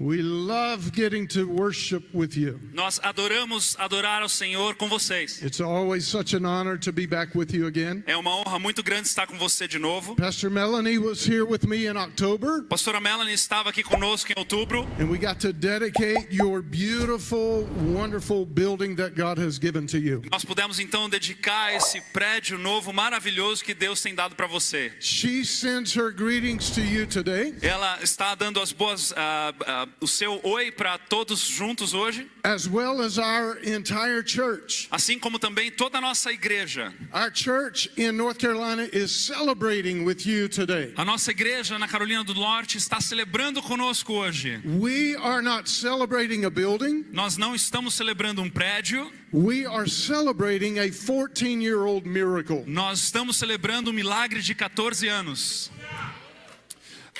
We love getting to worship with you. Nós adoramos adorar ao Senhor com vocês. It's always such an honor to be back with you again. É uma honra muito grande estar com você de novo. Pastor Melanie was here with me in October. Pastora Melanie estava aqui conosco em outubro. And we got to dedicate your beautiful, wonderful building that God has given to you. Nós pudemos então dedicar esse prédio novo, maravilhoso que Deus tem dado para você. She sends her greetings to you today. Ela está dando as boas, o seu oi para todos juntos hoje. As well as our entire church. Assim como também toda a nossa igreja. Our church in North Carolina is celebrating with you today. A nossa igreja na Carolina do Norte está celebrando conosco hoje. We are not celebrating a building. Nós não estamos celebrando um prédio. We are celebrating a 14-year-old miracle. Nós estamos celebrando um milagre de 14 anos.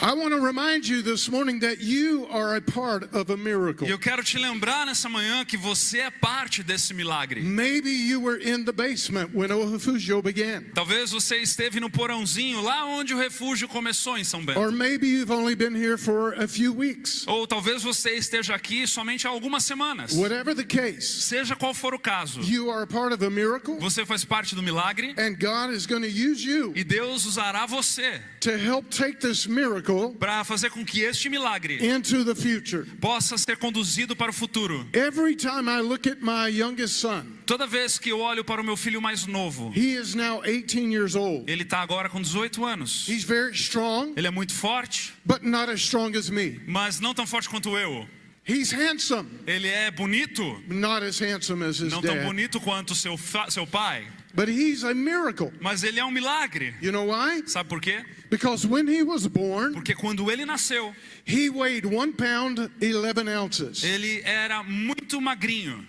I want to remind you this morning that you are a part of a miracle. E eu quero te lembrar nessa manhã que você é parte desse milagre. Maybe you were in the basement when O Refugio began. Talvez você esteve no porãozinho, lá onde o refúgio começou em São Bento. Or maybe you've only been here for a few weeks. Ou talvez você esteja aqui somente há algumas semanas. Whatever the case, Seja qual for o caso, you are a part of a miracle. você faz parte do milagre. And God is going to use you E Deus usará você to help take this miracle para fazer com que este milagre into the future. possa ser conduzido para o futuro. Every time I look at my youngest son, Toda vez que eu olho para o meu filho mais novo, he is now 18 years old. ele está agora com 18 anos. He's very strong, Ele é muito forte, but not as strong as me. mas não tão forte quanto eu. He's handsome, Ele é bonito, not as handsome as his não tão dad. bonito quanto seu pai, But he's a miracle. mas ele é um milagre. You know why? Sabe por quê? Because when he was born, Porque quando ele nasceu, he weighed 1 pound 11 ounces. ele era muito magrinho.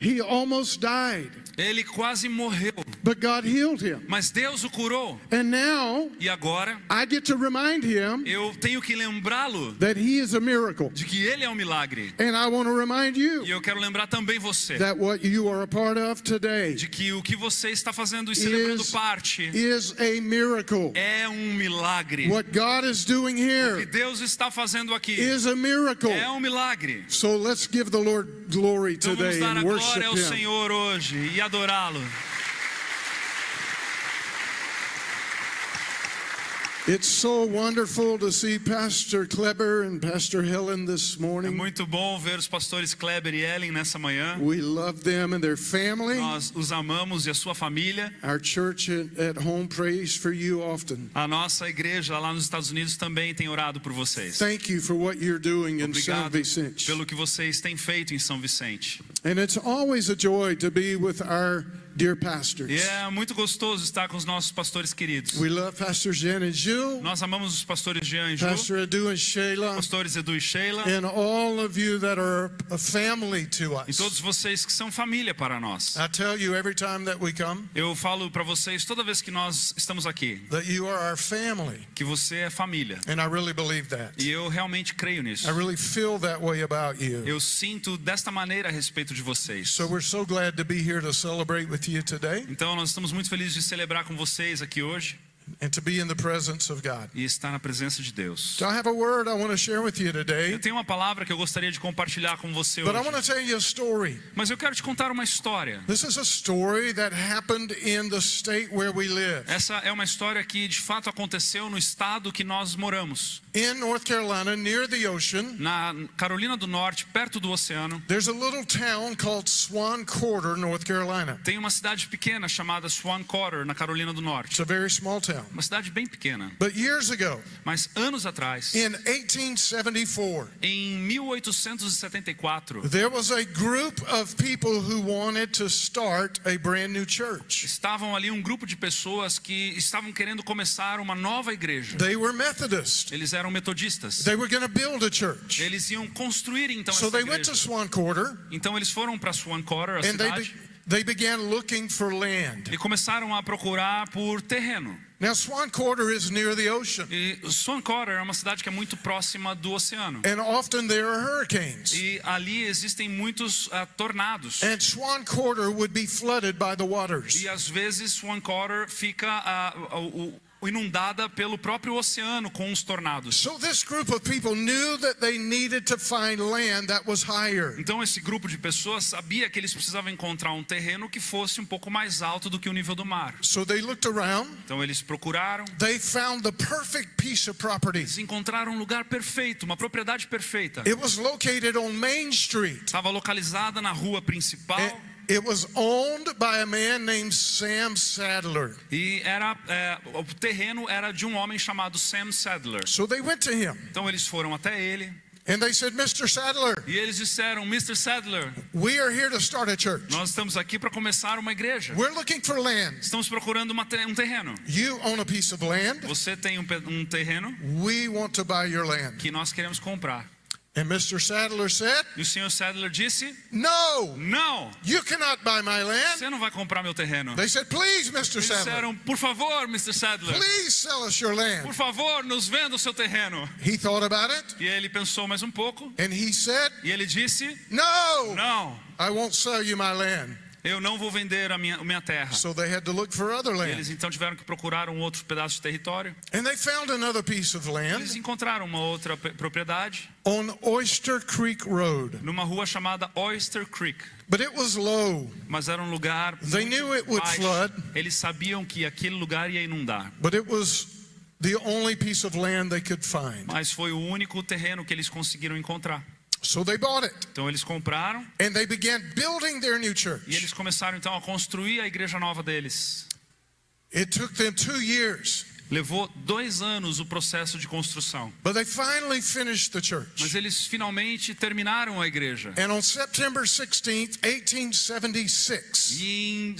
He almost died, Ele quase morreu, but God healed him. mas Deus o curou. And now E agora I get to remind him eu tenho que lembrá-lo that he is a miracle. de que ele é um milagre. And I want to remind you E eu quero lembrar também você that what you are a part of today de que o que você está fazendo e celebrando parte is a miracle. é um milagre. What God is doing O que here Deus está fazendo aqui is a miracle. é um milagre. So let's give the Lord glory Então vamos today dar a and glória worship ao him. Senhor hoje e adorá-lo. It's so wonderful to see Pastor Kleber and Pastor Helen this É morning. muito bom ver os pastores Kleber e Ellen nessa manhã. We love them and their family. Nós os amamos e a sua família. Our church at home prays for you often. A nossa igreja lá nos Estados Unidos também tem orado por vocês. Thank you for what you're doing in São Obrigado Vicente. pelo que vocês têm feito em São Vicente. And it's always a joy to be with our dear pastors. E é muito gostoso estar com os nossos pastores queridos. We love Pastor Jen and Jill, Nós amamos os pastores Jean e Ju, Pastor Edu and Sheila, pastores Edu e Sheila, and all of you that are a family to e us. todos vocês que são família para nós. I tell you every time that we come Eu falo para vocês toda vez que nós estamos aqui, that you are our family, que você é família. and I really believe that. E eu realmente creio nisso. I really feel that way about you. Eu sinto desta maneira a respeito de vocês. So we're so glad to be here to celebrate with you today Então nós estamos muito felizes de celebrar com vocês aqui hoje and to be in the presence of God. e estar na presença de Deus. So I have a word I want to share with you today, Eu tenho uma palavra que eu gostaria de compartilhar com você but I hoje. want to tell you a story. Mas eu quero te contar uma história. This is a story that happened in the state where we live. Essa é uma história que de fato aconteceu no estado que nós moramos. In North Carolina, near the ocean, Na Carolina do Norte, perto do oceano, there's a little town called Swan Quarter, North Carolina. tem uma cidade pequena chamada Swan Quarter, na Carolina do Norte. It's a very small town. Uma cidade bem pequena. But years ago, Mas anos atrás, in 1874, em 1874, there was a group of people who wanted to start a brand new church. estavam ali um grupo de pessoas que estavam querendo começar uma nova igreja. They were Methodist. Eles eram metodistas. They were going to build a church. Eles iam construir então So essa they went to igreja. Swan Quarter Então eles foram para Swan Quarter, a and cidade, they began looking for land. e começaram a procurar por terreno. Now Swan Quarter is near the ocean, E Swan Quarter é uma cidade que é muito próxima do oceano. and often there are hurricanes. E ali existem muitos tornados. And Swan Quarter would be flooded by the waters. E às vezes Swan Quarter fica inundada pelo próprio oceano com os tornados. So this group of people knew that they needed to find land that was higher. Então esse grupo de pessoas sabia que eles precisavam encontrar um terreno que fosse um pouco mais alto do que o nível do mar. So they looked around. Então eles procuraram. They found the perfect piece of property. Eles encontraram um lugar perfeito, uma propriedade perfeita. It was located on Main Street. Estava localizada na rua principal. It was owned by a man named Sam Sadler. E o terreno era de um homem chamado Sam Sadler. So they went to him. Então eles foram até ele. And they said, Mr. Sadler, E eles disseram, Mr. Sadler, we are here to start a church. nós estamos aqui para começar uma igreja. We're looking for land. Estamos procurando um terreno. You own a piece of land. Você tem um terreno We want to buy your land. que nós queremos comprar. And Mr. Sadler said, E o senhor Sadler disse, no, não, you cannot buy my land. você não vai comprar meu terreno. They said, please, Mr. Eles Sadler, disseram, por favor, Mr. Sadler, please sell us your land. por favor, nos venda o seu terreno. He thought about it E ele pensou mais um pouco. and he said, E ele disse, no, não, I won't sell you my land. eu não vou vender a minha terra. So they had to look for other E land. eles então tiveram que procurar um outro pedaço de território. And they found another piece of land Eles encontraram uma outra propriedade on Oyster Creek Road. numa rua chamada Oyster Creek. But it was low. Mas era um lugar They muito knew it would baixo. flood. Eles sabiam que aquele lugar ia inundar. But it was the only piece of land they could find. Mas foi o único terreno que eles conseguiram encontrar. So they bought it. Então eles compraram And they began building their new e church. eles começaram então a construir a igreja nova deles. It took them 2 years. Levou 2 anos o processo de construção. But they finally finished the church. Mas eles finalmente terminaram a igreja. And on September 16th, 1876, E em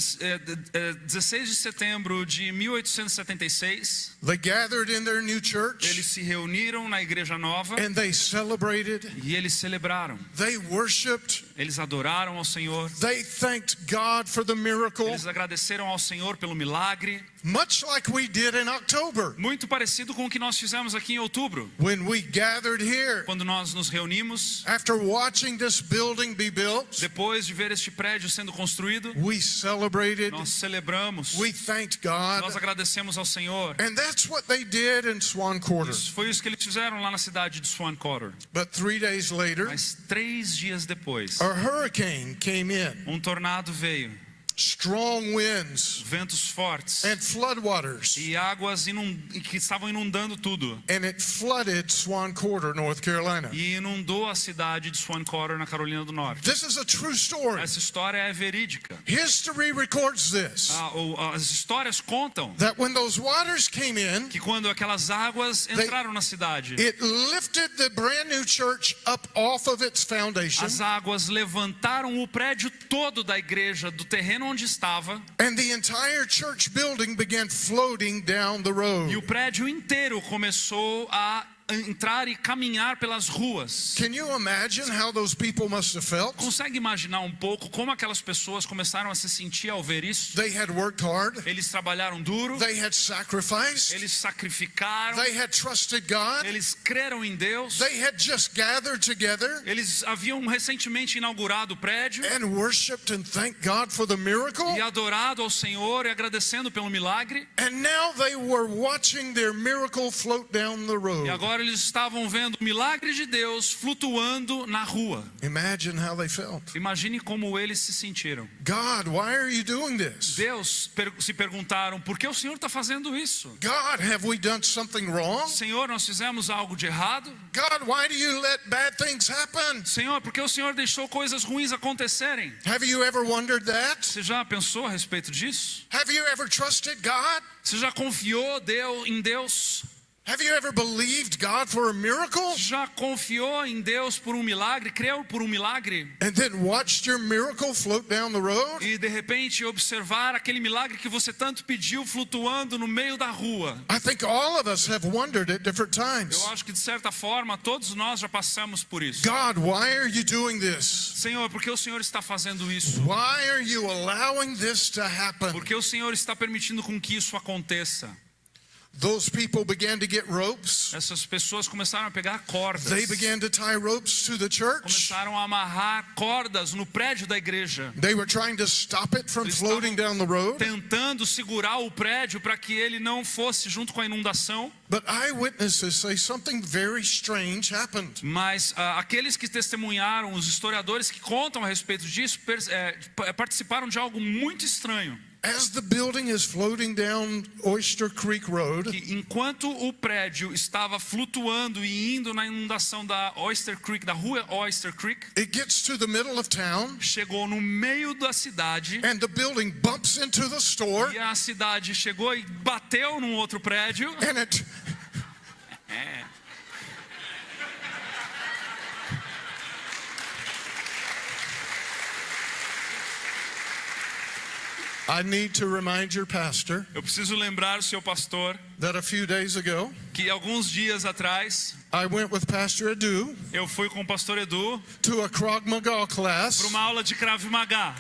16 de setembro de 1876, they gathered in their new eles church se reuniram na igreja nova and they celebrated, e eles celebraram. they worshiped, Eles adoraram ao Senhor. they thanked God for the miracle, Eles agradeceram ao Senhor pelo milagre, much like we did in October muito parecido com o que nós fizemos aqui em outubro, when we gathered here quando nós nos reunimos. after watching this building be built. Depois de ver este prédio sendo construído, We celebrated, nós celebramos, we thanked nós God, agradecemos ao Senhor. and that's what they did in Swan Quarter. Foi isso que eles fizeram lá na cidade de Swan Quarter. But 3 days later, Mas 3 dias depois, a hurricane came in, um tornado veio, strong winds ventos fortes and floodwaters, e águas que estavam inundando tudo. and it flooded Swan Quarter, North Carolina. E inundou a cidade de Swan Quarter, na Carolina do Norte. This is a true story. Essa história é verídica. History records this, As histórias contam that when those waters came in, que quando aquelas águas entraram na cidade, it lifted the brand new church up off of its foundation, as águas levantaram o prédio todo da igreja do terreno onde estava, and the entire church building began floating down the road. e o prédio inteiro começou a entrar e caminhar pelas ruas. Can you imagine how those people must have felt? Consegue imaginar um pouco como aquelas pessoas começaram a se sentir ao ver isso? They had worked hard, Eles trabalharam duro, they had sacrificed, eles sacrificaram, they had trusted God, eles creram em Deus, they had just gathered together eles haviam recentemente inaugurado o prédio and worshiped and thanked God for the miracle. e adorado ao Senhor e agradecendo pelo milagre. And now they were watching their miracle float down the E road. agora eles estavam vendo o milagre de Deus flutuando na rua. Imagine how they felt. Imagine como eles se sentiram. God, why are you doing this? Deus se perguntaram, por que o Senhor está fazendo isso? God, have we done something wrong? Senhor, nós fizemos algo de errado? God, why do you let bad things happen? Senhor, por que o Senhor deixou coisas ruins acontecerem? Have you ever wondered that? Você já pensou a respeito disso? Have you ever trusted God? Você já confiou em Deus? Have you ever believed God for a miracle? Já confiou em Deus por um milagre? Creu por um milagre? And then watched your miracle float down the road? E de repente observar aquele milagre que você tanto pediu flutuando no meio da rua? I think all of us have wondered at different Eu times. acho que de certa forma todos nós já passamos por isso. God, why are you doing this? Senhor, por que o Senhor está fazendo isso? Why are you allowing this to happen? Por que o Senhor está permitindo com que isso aconteça? Those people began to get ropes. Essas pessoas começaram a pegar cordas. They began to tie ropes to the church. Começaram a amarrar cordas no prédio da igreja. They were trying to stop it from Eles floating down the road. Tentando segurar o prédio para que ele não fosse junto com a inundação. But eyewitnesses say something very strange happened. Mas aqueles que testemunharam, os historiadores que contam a respeito disso, participaram de algo muito estranho. As the building is floating down Oyster Creek Road, Que enquanto o prédio estava flutuando e indo na inundação da Oyster Creek, da rua Oyster Creek, it gets to the middle of town, chegou no meio da cidade and the building bumps into the store, e a cidade chegou e bateu num outro prédio. and it I need to remind your pastor Eu preciso lembrar o seu pastor that a few days ago, que alguns dias atrás I went with Pastor Edu eu fui com o pastor Edu to a Krav Maga para class, uma aula de Krav Maga.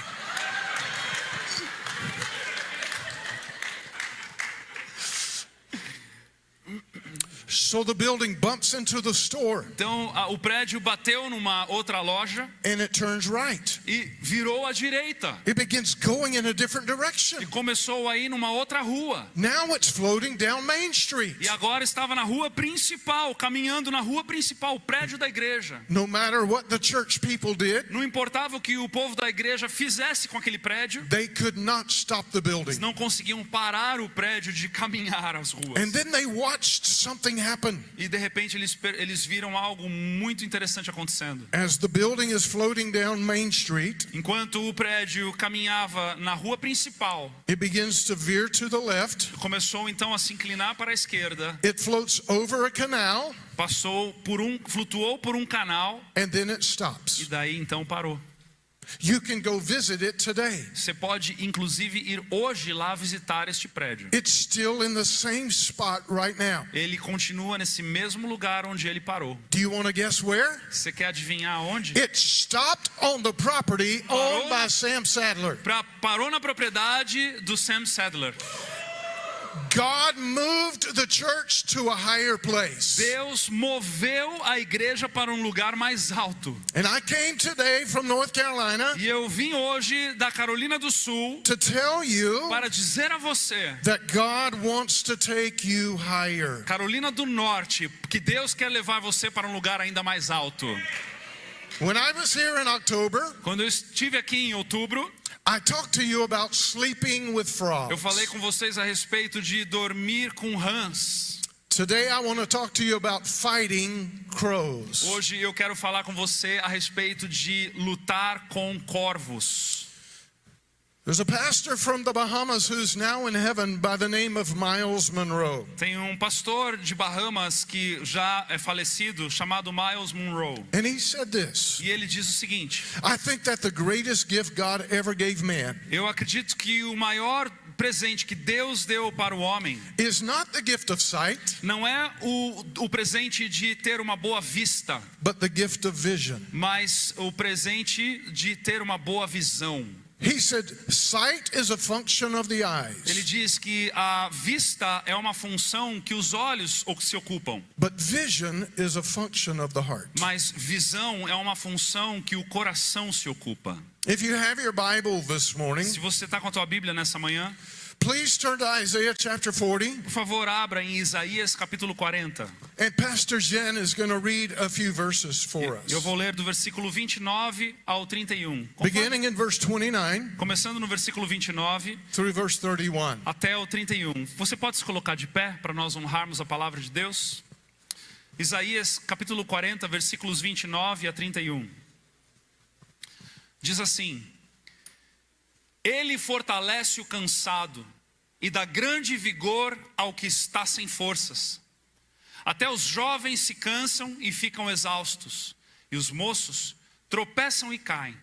so the building bumps into the store, Então o prédio bateu numa outra loja and it turns right. e virou à direita It begins going in a different direction. e começou a ir numa outra rua. Now it's floating down Main Street. E agora estava na rua principal, caminhando na rua principal, o prédio da igreja. No matter what the church people did, Não importava o que o povo da igreja fizesse com aquele prédio, they could not stop the eles building. não conseguiam parar o prédio de caminhar as ruas. And then they watched something happen. E de repente eles viram algo muito interessante acontecendo. As the building is floating down Main Street, Enquanto o prédio caminhava na rua principal, it begins to veer to the left. começou então a se inclinar para a esquerda, It floats over a canal, flutuou por um canal and then it e stops. daí então parou. You can go visit it today. Você pode inclusive ir hoje lá visitar este prédio. It's still in the same spot right now. Ele continua nesse mesmo lugar onde ele parou. Do you want to guess where? Você quer adivinhar onde? It stopped on the property owned by Sam Sadler. Parou na propriedade do Sam Sadler. God moved the church to a higher place. Deus moveu a igreja para um lugar mais alto. And I came today from North Carolina E eu vim hoje da Carolina do Sul to tell you para dizer a você, that God wants to take you higher. Carolina do Norte, que Deus quer levar você para um lugar ainda mais alto. When I was here in October, Quando eu estive aqui em outubro, I talked to you about sleeping with eu falei frogs. com vocês a respeito de dormir com rãs. Today I want to talk to you about fighting crows. Hoje eu quero falar com você a respeito de lutar com corvos. There's a pastor from the Bahamas who's now in heaven by the name of Miles Monroe. Tem um pastor de Bahamas que já é falecido, chamado Miles Monroe. And he said this: E ele diz o seguinte: I think that the greatest gift God ever gave man eu acredito que o maior presente que Deus deu para o homem is not the gift of sight, não é o presente de ter uma boa vista, but the gift of vision. mas o presente de ter uma boa visão. He said, sight is a function of the Ele eyes, diz que a vista é uma função que os olhos se ocupam, but vision is a function of the heart. mas visão é uma função que o coração se ocupa. If you have your Bible this morning, Se você está com a tua Bíblia nessa manhã, please turn to Isaiah chapter 40. por favor, abra em Isaías capítulo 40. And Pastor Jen is going to read a few verses for us. Eu vou ler do versículo 29 ao 31. Beginning in verse 29 Começando no versículo 29 through verse 31. até o 31. Você pode se colocar de pé para nós honrarmos a palavra de Deus? Isaías capítulo 40, versículos 29 a 31. Diz assim: Ele fortalece o cansado e dá grande vigor ao que está sem forças. Até os jovens se cansam e ficam exaustos, e os moços tropeçam e caem.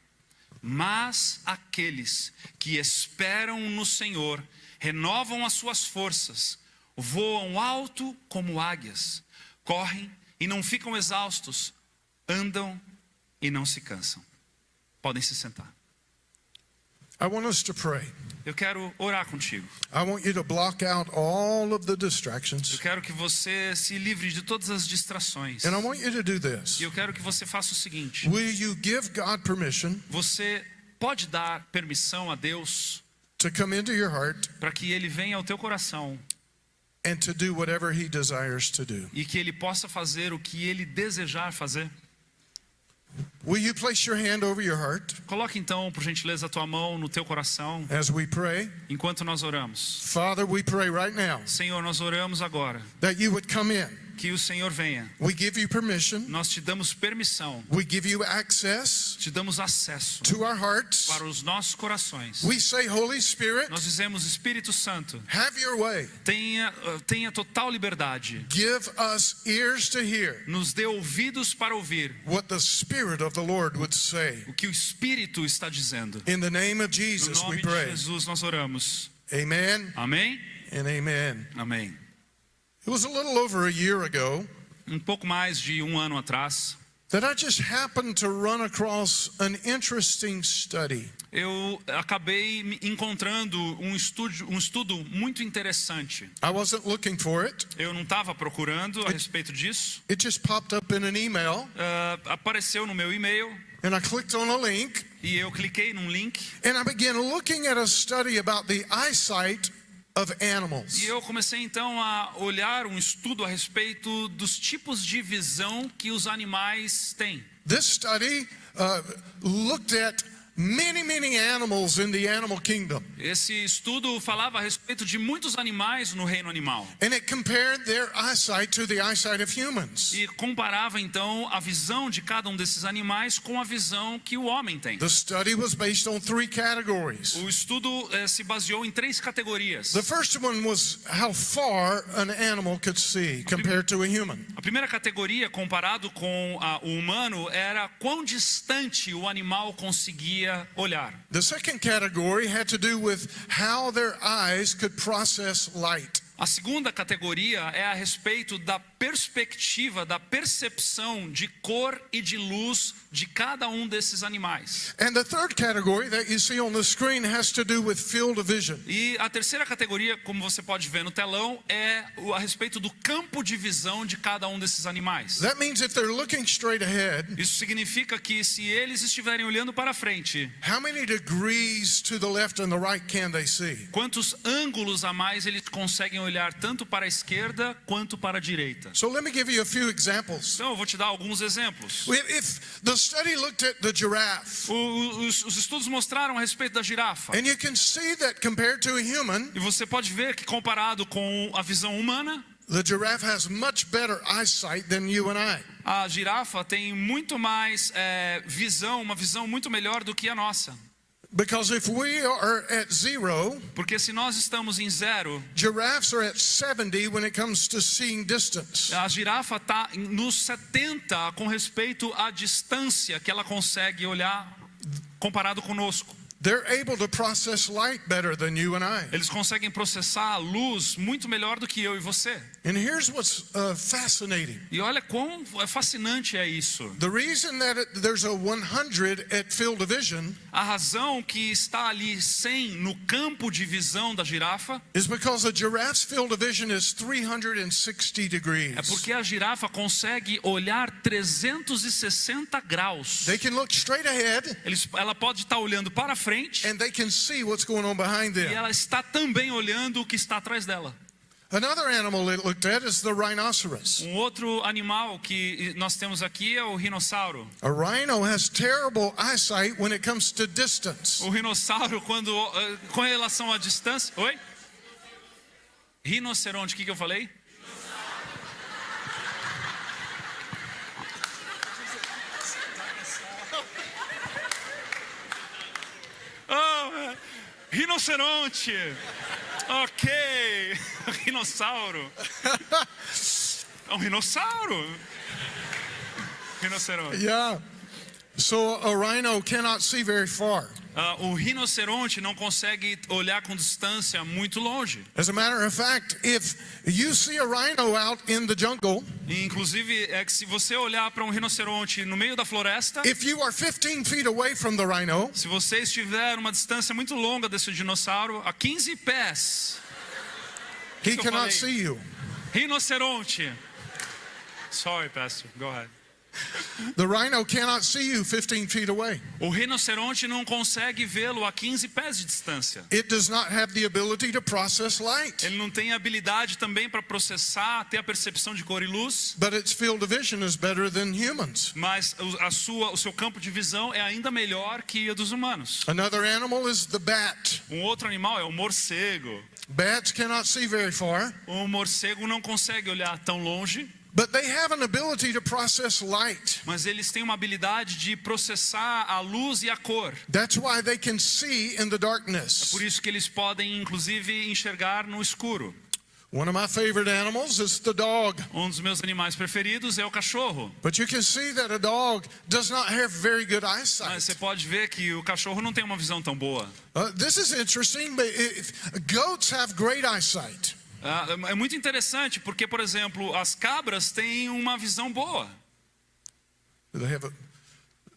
Mas aqueles que esperam no Senhor renovam as suas forças, voam alto como águias, correm e não ficam exaustos, andam e não se cansam. Podem se sentar. I want us to pray. Eu quero orar contigo. I want you to block out all of the Eu distractions. quero que você se livre de todas as distrações. And I want you to do this. E eu quero que você faça o seguinte. Will you give God permission Você pode dar permissão a Deus to come into your heart para que Ele venha ao teu coração and to do whatever He desires to do? e que Ele possa fazer o que Ele desejar fazer? Will you place your hand over your heart Coloque então, por gentileza, a tua mão no teu coração as we pray? enquanto nós oramos. Father, we pray right now Senhor, nós oramos agora that you would come in. que o Senhor venha. We give you permission. Nós te damos permissão, We give you access te damos acesso to our hearts. para os nossos corações. We say, Holy Spirit, Nós dizemos, Espírito Santo, have your way. tenha total liberdade. Give us ears to hear Nos dê ouvidos para ouvir what the Spirit of the Lord would say. o que o Espírito está dizendo. In the name of No Jesus, nome we de pray. Jesus nós oramos. Amen Amém? and amen. Amém. It was a little over a year ago Pouco mais de ano atrás, that I just happened to run across an interesting study. eu acabei me encontrando um estudo muito interessante. I wasn't looking for it. Eu não estava procurando a respeito disso. It just popped up in an email, Apareceu no meu e-mail and I clicked on a link, e eu cliquei num link and I began looking at a study about the eyesight of animals. e eu comecei então a olhar um estudo a respeito dos tipos de visão que os animais têm. This study looked at many animals in the animal kingdom, Esse estudo falava a respeito de muitos animais no reino animal and it compared their eyesight to the eyesight of humans. e comparava então a visão de cada um desses animais com a visão que o homem tem. The study was based on 3 categories. O estudo se baseou em 3 categorias. The first one was how far an animal could see compared to a human. A primeira categoria, comparado com o humano, era quão distante o animal conseguia olhar. The second category had to do with how their eyes could process light. A segunda categoria é a respeito da perspectiva, da percepção de cor e de luz de cada um desses animais. And the third category that you see on the screen has to do with field of vision. E a terceira categoria, como você pode ver no telão, é a respeito do campo de visão de cada um desses animais. That means if they're looking straight ahead, Isso significa que se eles estiverem olhando para frente, how many degrees to the left and the right can they see? quantos ângulos a mais eles conseguem olhar tanto para a esquerda quanto para a direita. So let me give you a few examples. Então eu vou te dar alguns exemplos. If the study looked at the giraffe, Os estudos mostraram a respeito da girafa. and you can see that compared to a human, E você pode ver que comparado com a visão humana, the giraffe has much better eyesight than you and I. a girafa tem muito mais uma visão muito melhor do que a nossa. Because if we are at 0, Porque se nós estamos em 0, giraffes are at 70 when it comes to seeing distance. a girafa está nos 70 com respeito à distância que ela consegue olhar comparado conosco. They're able to process light better than you and I. Eles conseguem processar a luz muito melhor do que eu e você. And here's what's fascinating. E olha quão fascinante é isso. The reason that there's a 100 at field of vision A razão que está ali 100 no campo de visão da girafa is because a giraffe's field of vision is 360 degrees. é porque a girafa consegue olhar 360 graus. They can look straight ahead Ela pode estar olhando para frente and they can see what's going on behind e them. ela está também olhando o que está atrás dela. Another animal it looked at is the rhinoceros. Outro animal que nós temos aqui é o rinossauro. A rhino has terrible eyesight when it comes to distance. O rinossauro, com relação à distância... Oi? Rinoceronte, o que eu falei? Oh, rinoceronte. Ok. Rinossauro. É um rinossauro. Rinoceronte. Yeah. So a rhino cannot see very far. O rinoceronte não consegue olhar com distância muito longe. As a matter of fact, if you see a rhino out in the jungle, E, inclusive, é que se você olhar para um rinoceronte no meio da floresta, if you are 15 feet away from the rhino, se você estiver uma distância muito longa desse dinossauro, a 15 pés, he que eu cannot falei? see you. Rinoceronte. Sorry, Pastor. Go ahead. The rhino cannot see you 15 feet away. O rinoceronte não consegue vê-lo a 15 pés de distância. It does not have the ability to process light, Ele não tem habilidade também para processar, ter a percepção de cor e luz, but its field of vision is better than humans. mas o seu campo de visão é ainda melhor que o dos humanos. Another animal is the bat. Um outro animal é o morcego. Bats cannot see very far, O morcego não consegue olhar tão longe, but they have an ability to process light. mas eles têm uma habilidade de processar a luz e a cor. That's why they can see in the darkness. Por isso que eles podem, inclusive, enxergar no escuro. One of my favorite animals is the dog. Um dos meus animais preferidos é o cachorro. But you can see that a dog does not have very good Mas você eyesight. pode ver que o cachorro não tem uma visão tão boa. This is interesting, but goats have great eyesight. É muito interessante porque, por exemplo, as cabras têm uma visão boa.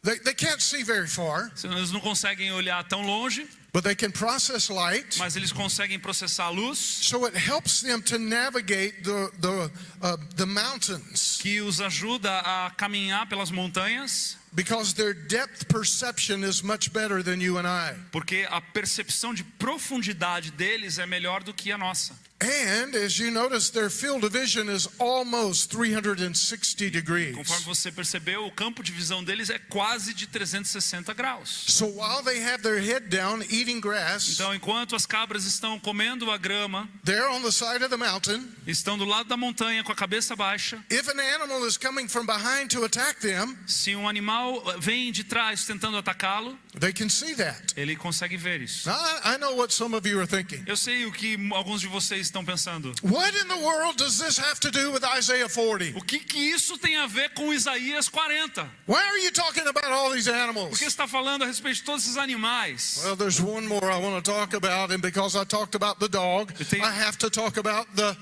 They can't see very far, Eles não conseguem olhar tão longe, but they can process light. mas eles conseguem processar a luz, So it helps them to navigate the mountains que os ajuda a caminhar pelas montanhas, because their depth perception is much better than you and I. porque a percepção de profundidade deles é melhor do que a nossa. And as you notice, their field of vision is almost 360 degrees. Conforme você percebeu, o campo de visão deles é quase de 360 graus. So while they have their head down eating grass, Então, enquanto as cabras estão comendo a grama, they're on the side of the mountain. estão do lado da montanha com a cabeça baixa, If an animal is coming from behind to attack them, se um animal vem de trás tentando atacá-lo, they can see that. ele consegue ver isso. Now, I know what some of you are thinking. Eu sei o que alguns de vocês estão pensando. What in the world does this have to do with Isaiah 40? O que isso tem a ver com Isaías 40? Why are you talking about all these Por animals? que está falando a respeito de todos esses animais? Well, there's one more I want to talk about, and because I talked about the dog, I have to talk about the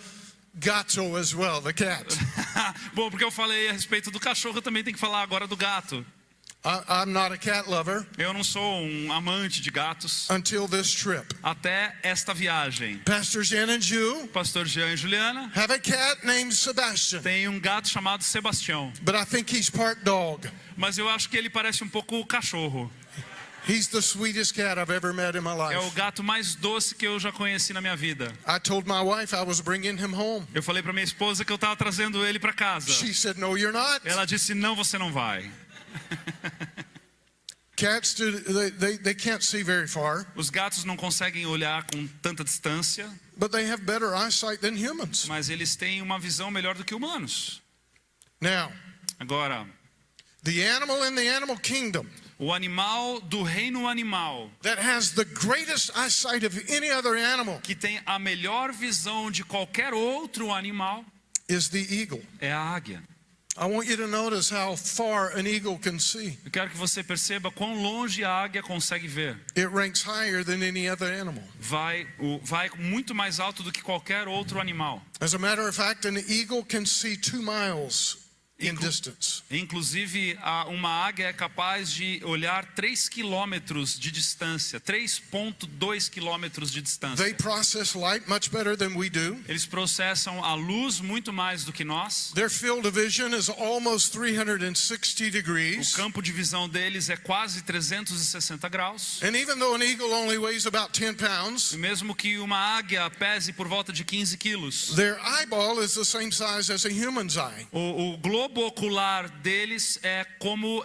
gato as well, the cat. Bom, porque eu falei a respeito do cachorro, eu também tenho que falar agora do gato. I'm not a cat lover Eu não sou um amante de gatos until this trip. até esta viagem. Pastor Jen and Ju Pastor Jean e Juliana have a cat named Sebastian, tem um gato chamado Sebastião, but I think he's part dog. mas eu acho que ele parece um pouco cachorro. He's the sweetest cat I've ever met in my É o life. gato mais doce que eu já conheci na minha vida. I told my wife I was bringing him home. Eu falei para minha esposa que eu estava trazendo ele para casa. She said, "No, you're not." Ela disse: não, você não vai. Cats they can't see very far, Os gatos não conseguem olhar com tanta distância, but they have better eyesight than humans. mas eles têm uma visão melhor do que humanos. Now, Agora, the animal in the animal kingdom o animal do reino animal, that has the greatest eyesight of any other animal que tem a melhor visão de qualquer outro animal, is the eagle. é a águia. I want you to notice how far an eagle can see. Eu quero que você perceba quão longe a águia consegue ver. It ranks higher than any other animal. Vai muito mais alto do que qualquer outro animal. As a matter of fact, an eagle can see 2 miles in distance. Inclusive, uma águia é capaz de olhar 3 quilômetros de distância, 3,2 quilômetros de distância. They process light much better than we do. Eles processam a luz muito mais do que nós. Their field of vision is almost 360 O degrees. campo de visão deles é quase 360 graus. And even though an eagle only weighs about 10 pounds, E mesmo que uma águia pese por volta de 15 quilos, their eyeball is the same size as a human's eye. o globo ocular deles é como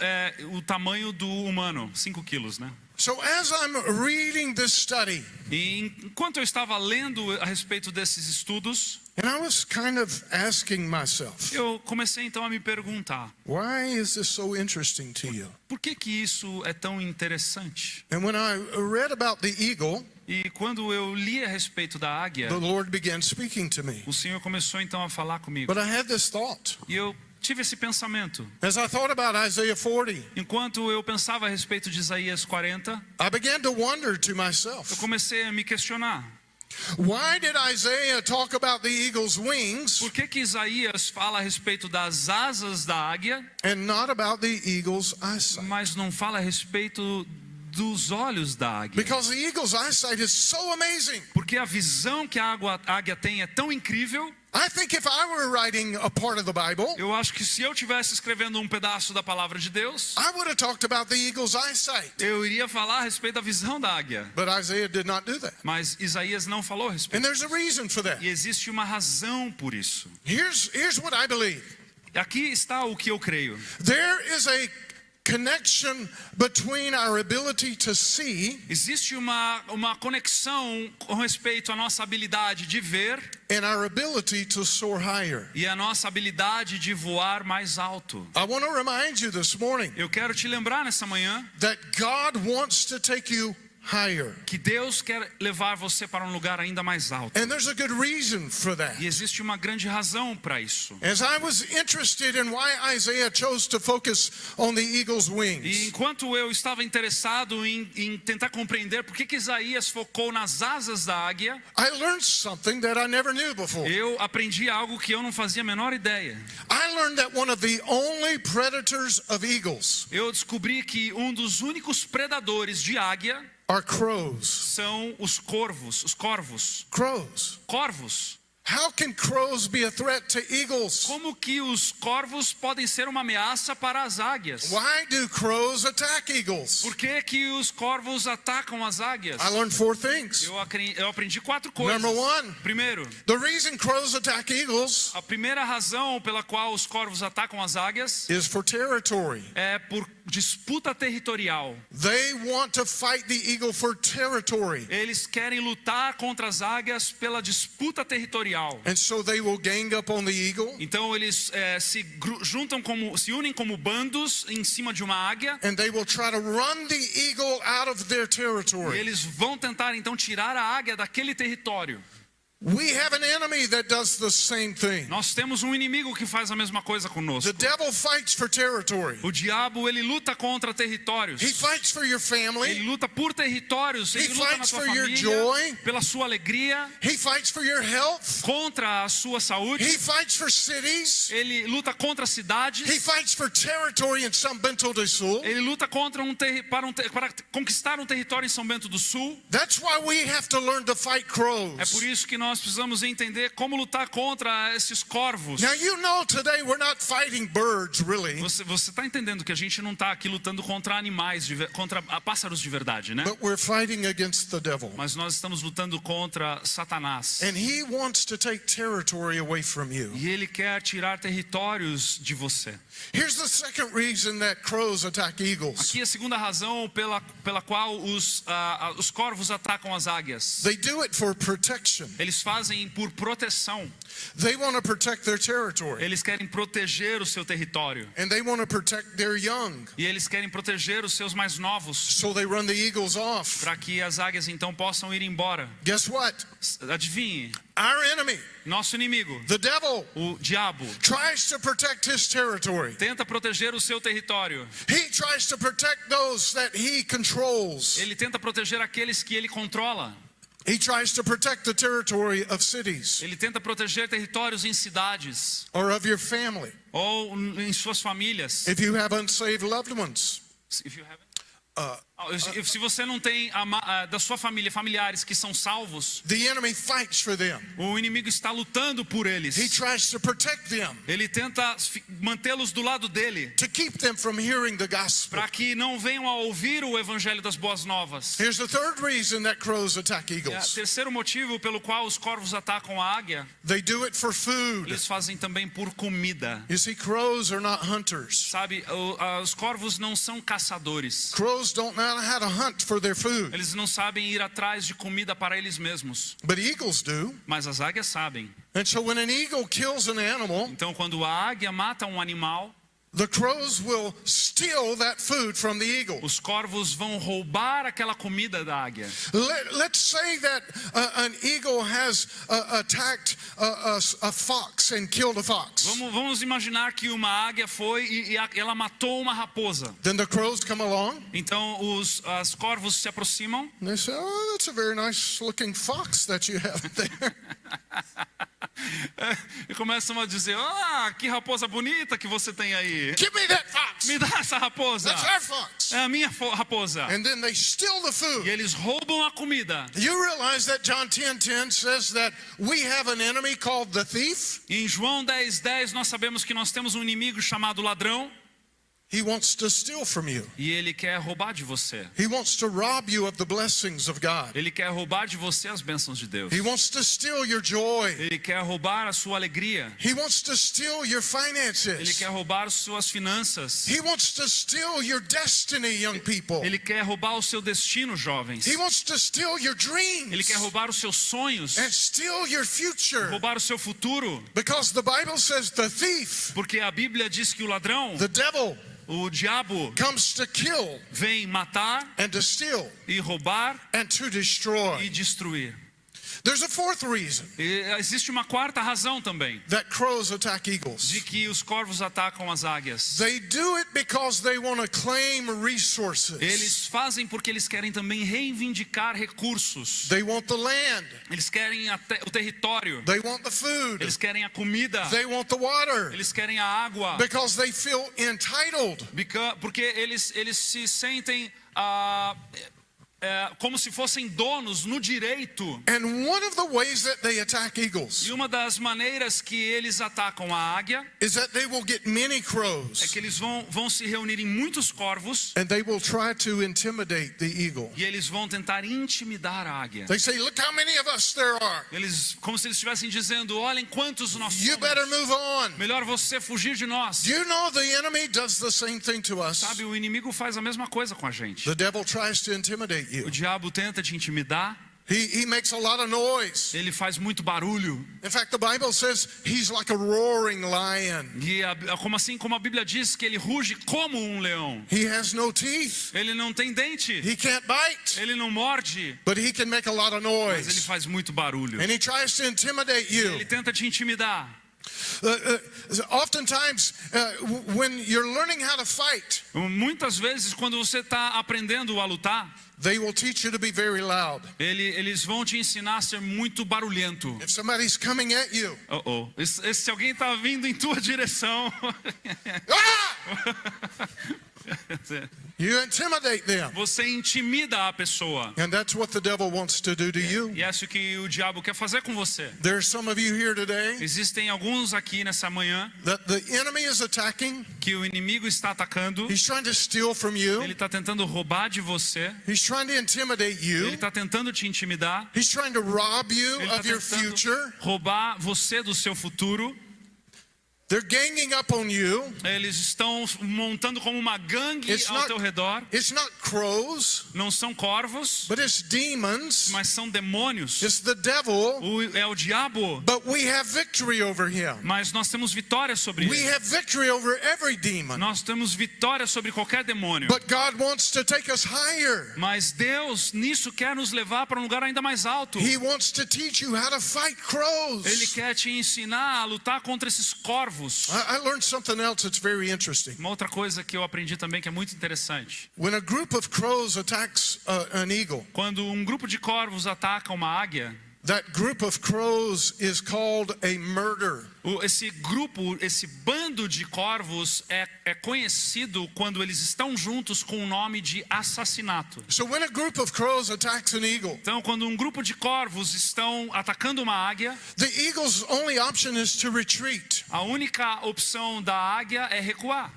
o tamanho do humano, 5 quilos, né? So as I'm reading this study, E enquanto eu estava lendo a respeito desses estudos, and I was kind of asking myself, eu comecei então a me perguntar: why is this so interesting to you? por que isso é tão interessante? And when I read about the eagle, E quando eu li a respeito da águia, the Lord began speaking to me. o Senhor começou então a falar comigo. But I had this thought. E eu tive esse pensamento. As I thought about Isaiah 40, Enquanto eu pensava a respeito de Isaías 40, I began to wonder to eu myself, comecei a me questionar. why did Isaiah talk about the eagle's wings Por que Isaías fala a respeito das asas da águia, and not about the eagle's eyesight? mas não fala a respeito dos olhos da águia? Because the eagle's eyesight is so amazing. Porque a visão que a águia tem é tão incrível. I think if I were writing a part of the Bible, Eu acho que se eu estivesse escrevendo um pedaço da palavra de Deus, I would have talked about the eagle's eyesight. eu iria falar a respeito da visão da águia. But Isaiah did not do that. Mas Isaías não falou a And respeito. there's a reason for that. E existe uma razão por isso. Here's what I believe. Aqui está o que eu creio. There is a connection between our ability to see Existe uma conexão com respeito à nossa habilidade de ver and our ability to soar higher. e a nossa habilidade de voar mais alto. I want to remind you this morning Eu quero te lembrar nessa manhã that God wants to take you higher. que Deus quer levar você para um lugar ainda mais alto. And there's a good reason for that. E existe uma grande razão para isso. As I was interested in why Isaiah chose to focus on the eagle's E wings, enquanto eu estava interessado em tentar compreender por que Isaías focou nas asas da águia, I learned something that I never knew before. eu aprendi algo que eu não fazia a menor ideia. I learned that one of the only predators of eagles Eu descobri que um dos únicos predadores de águia are crows. são os corvos. Crows. Corvos. How can crows be a threat to eagles? Como que os corvos podem ser uma ameaça para as águias? Why do crows attack eagles? Por que que os corvos atacam as águias? I learned 4 things. Eu aprendi 4 coisas. Number 1, Primeiro, the reason crows attack eagles a primeira razão pela qual os corvos atacam as águias is for territory. é por disputa territorial. They want to fight the eagle for territory. Eles querem lutar contra as águias pela disputa territorial. And so they will gang up on the eagle Então eles se unem como bandos em cima de uma águia. and they will try to run the eagle out of their E territory. eles vão tentar então tirar a águia daquele território. We have an enemy that does the same thing. Nós temos um inimigo que faz a mesma coisa conosco. The devil fights for territory. O diabo, ele luta contra territórios. He fights for your Ele family. luta por territórios. Ele He luta na fights sua for your família, joy. pela sua alegria, He fights for your health. contra a sua saúde. He fights for cities. Ele luta contra He cidades. fights for territory in São Bento do Sul. Ele luta contra para conquistar um território em São Bento do Sul. That's why we have to learn to fight crows. É por isso que nós precisamos entender como lutar contra esses corvos. Now you know today we're not fighting birds really, Você está entendendo que a gente não está aqui lutando contra animais, contra pássaros de verdade, né? but we're fighting against the devil. Mas nós estamos lutando contra Satanás. And he wants to take territory away from you. E ele quer tirar territórios de você. Here's the second reason that crows attack eagles. Aqui a segunda razão pela qual os corvos atacam as águias. They do it for protection. Eles fazem por proteção. They want to protect their territory. Eles querem proteger o seu território. And they want to protect their young. E eles querem proteger os seus mais novos. So they run the eagles off. Para que as águias então possam ir embora. Guess what? Adivinhe, Our enemy, nosso inimigo, the devil, o diabo, tries to protect his territory. tenta proteger o seu território. He tries to protect those that he controls. Ele tenta proteger aqueles que ele controla. He tries to protect the territory of cities Ele tenta proteger territórios em cidades or of your family. ou em suas famílias. If you have unsaved loved ones, Se você não tem da sua família familiares que são salvos, the enemy fights for them. o inimigo está lutando por eles. He tries to protect them, Ele tenta mantê-los do lado dele, to keep them from hearing the gospel. para que não venham a ouvir o evangelho das boas novas. Here's the third reason that crows attack E o eagles. terceiro motivo pelo qual os corvos atacam a águia, They do it for food. eles fazem também por comida. You see, crows are not hunters. Sabe, os corvos não são caçadores. Crows don't know how to hunt for their food, Eles não sabem ir atrás de comida para eles mesmos, but eagles do. mas as águias sabem. And so when an eagle kills an animal, Então, quando a águia mata um animal, The crows will steal that food from the eagle. Os corvos vão roubar aquela comida da águia. Let's say that an eagle has attacked a fox and killed a fox. Vamos imaginar que uma águia foi e ela matou uma raposa. Then the crows come along. Então os corvos se aproximam. And they say, "Oh, that's a very nice looking fox that you have there." E começam a dizer: que raposa bonita que você tem aí. Give me that fox. Me dá essa raposa. That's our fox. É a minha raposa. And then they steal the E food. eles roubam a comida. You realize that John 10:10 says that we have an enemy called the thief? E em João 10:10 nós sabemos que nós temos um inimigo chamado ladrão. He wants to steal from you. E ele quer roubar de você. He wants to rob you of the blessings of God. Ele quer roubar de você as bênçãos de Deus. He wants to steal your joy. Ele quer roubar a sua alegria. He wants to steal your Ele finances. quer roubar suas finanças. He wants to steal your destiny, young people. Ele quer roubar o seu destino, jovens. He wants to steal your Ele dreams quer roubar os seus sonhos. and steal your future. Roubar o seu futuro. Because the Bible says the thief, Porque a Bíblia diz que o ladrão, the devil, o diabo, comes to kill vem matar and to steal e roubar and to destroy. e destruir. There's a fourth reason E existe uma quarta razão também that crows attack eagles. de que os corvos atacam as águias. They do it because they want to claim resources. Eles fazem porque eles querem também reivindicar recursos. They want the land. Eles querem o território. They want the food. Eles querem a comida. They want the water. Eles querem a água. Because they feel entitled. Porque eles se sentem como se fossem donos no direito. And one of the ways that they attack eagles E uma das maneiras que eles atacam a águia is that they will get many é crows que eles vão se reunir em muitos corvos and they will try to intimidate the eagle. e eles vão tentar intimidar a águia. They say, "Look how many of us there are. Como se eles estivessem dizendo: olhem quantos nós You better somos. move on." Melhor você fugir de nós. Do you know the enemy does the same thing to us? Sabe, o inimigo faz a mesma coisa com a gente. The devil tries to intimidate O you. diabo tenta te intimidar. He makes a lot of noise. Ele faz muito barulho. In fact, the Bible says he's like a roaring lion. E como a Bíblia diz que ele ruge como um leão. He has no teeth. Ele não tem dente. He can't bite. Ele não morde. But he can make a lot of Mas ele noise. faz muito barulho. And he tries to intimidate you. Ele tenta te intimidar. Oftentimes, when you're learning how to fight, Muitas vezes, quando você está aprendendo a lutar, they will teach you to be very loud. eles vão te ensinar a ser muito barulhento. If somebody's coming at you, Se alguém está vindo em tua direção, ah! You intimidate them. você intimida a pessoa. And that's what the devil wants to do to you. E é isso que o diabo quer fazer com você. There's some of you here today Existem alguns aqui nessa manhã that the enemy is attacking. que o inimigo está atacando. He's trying to steal from you. Ele está tentando roubar de você. He's trying to intimidate you. Ele está tentando te intimidar. He's trying to rob you Ele está of your tentando future. roubar você do seu futuro. They're ganging up on you. Eles estão montando como uma gangue ao teu redor. It's not crows, Não são corvos, but it's demons. mas são demônios. It's the devil, É o diabo. but we have victory over him. Mas nós temos vitória sobre We ele. have victory over every demon. Nós temos vitória sobre qualquer demônio. But God wants to take us higher. Mas Deus nisso quer nos levar para um lugar ainda mais alto. He wants to teach you how to fight crows. Ele quer te ensinar a lutar contra esses corvos. I learned something else that's very interesting. Uma outra coisa que eu aprendi também que é muito interessante. When a group of crows attacks an eagle, Quando um grupo de corvos ataca uma águia, that group of crows is called a murder. esse grupo, esse bando de corvos é conhecido quando eles estão juntos com o nome de assassinato. So when a group of crows attacks an eagle, Então, quando um grupo de corvos estão atacando uma águia, the eagle's only option is to retreat. a única opção da águia é recuar.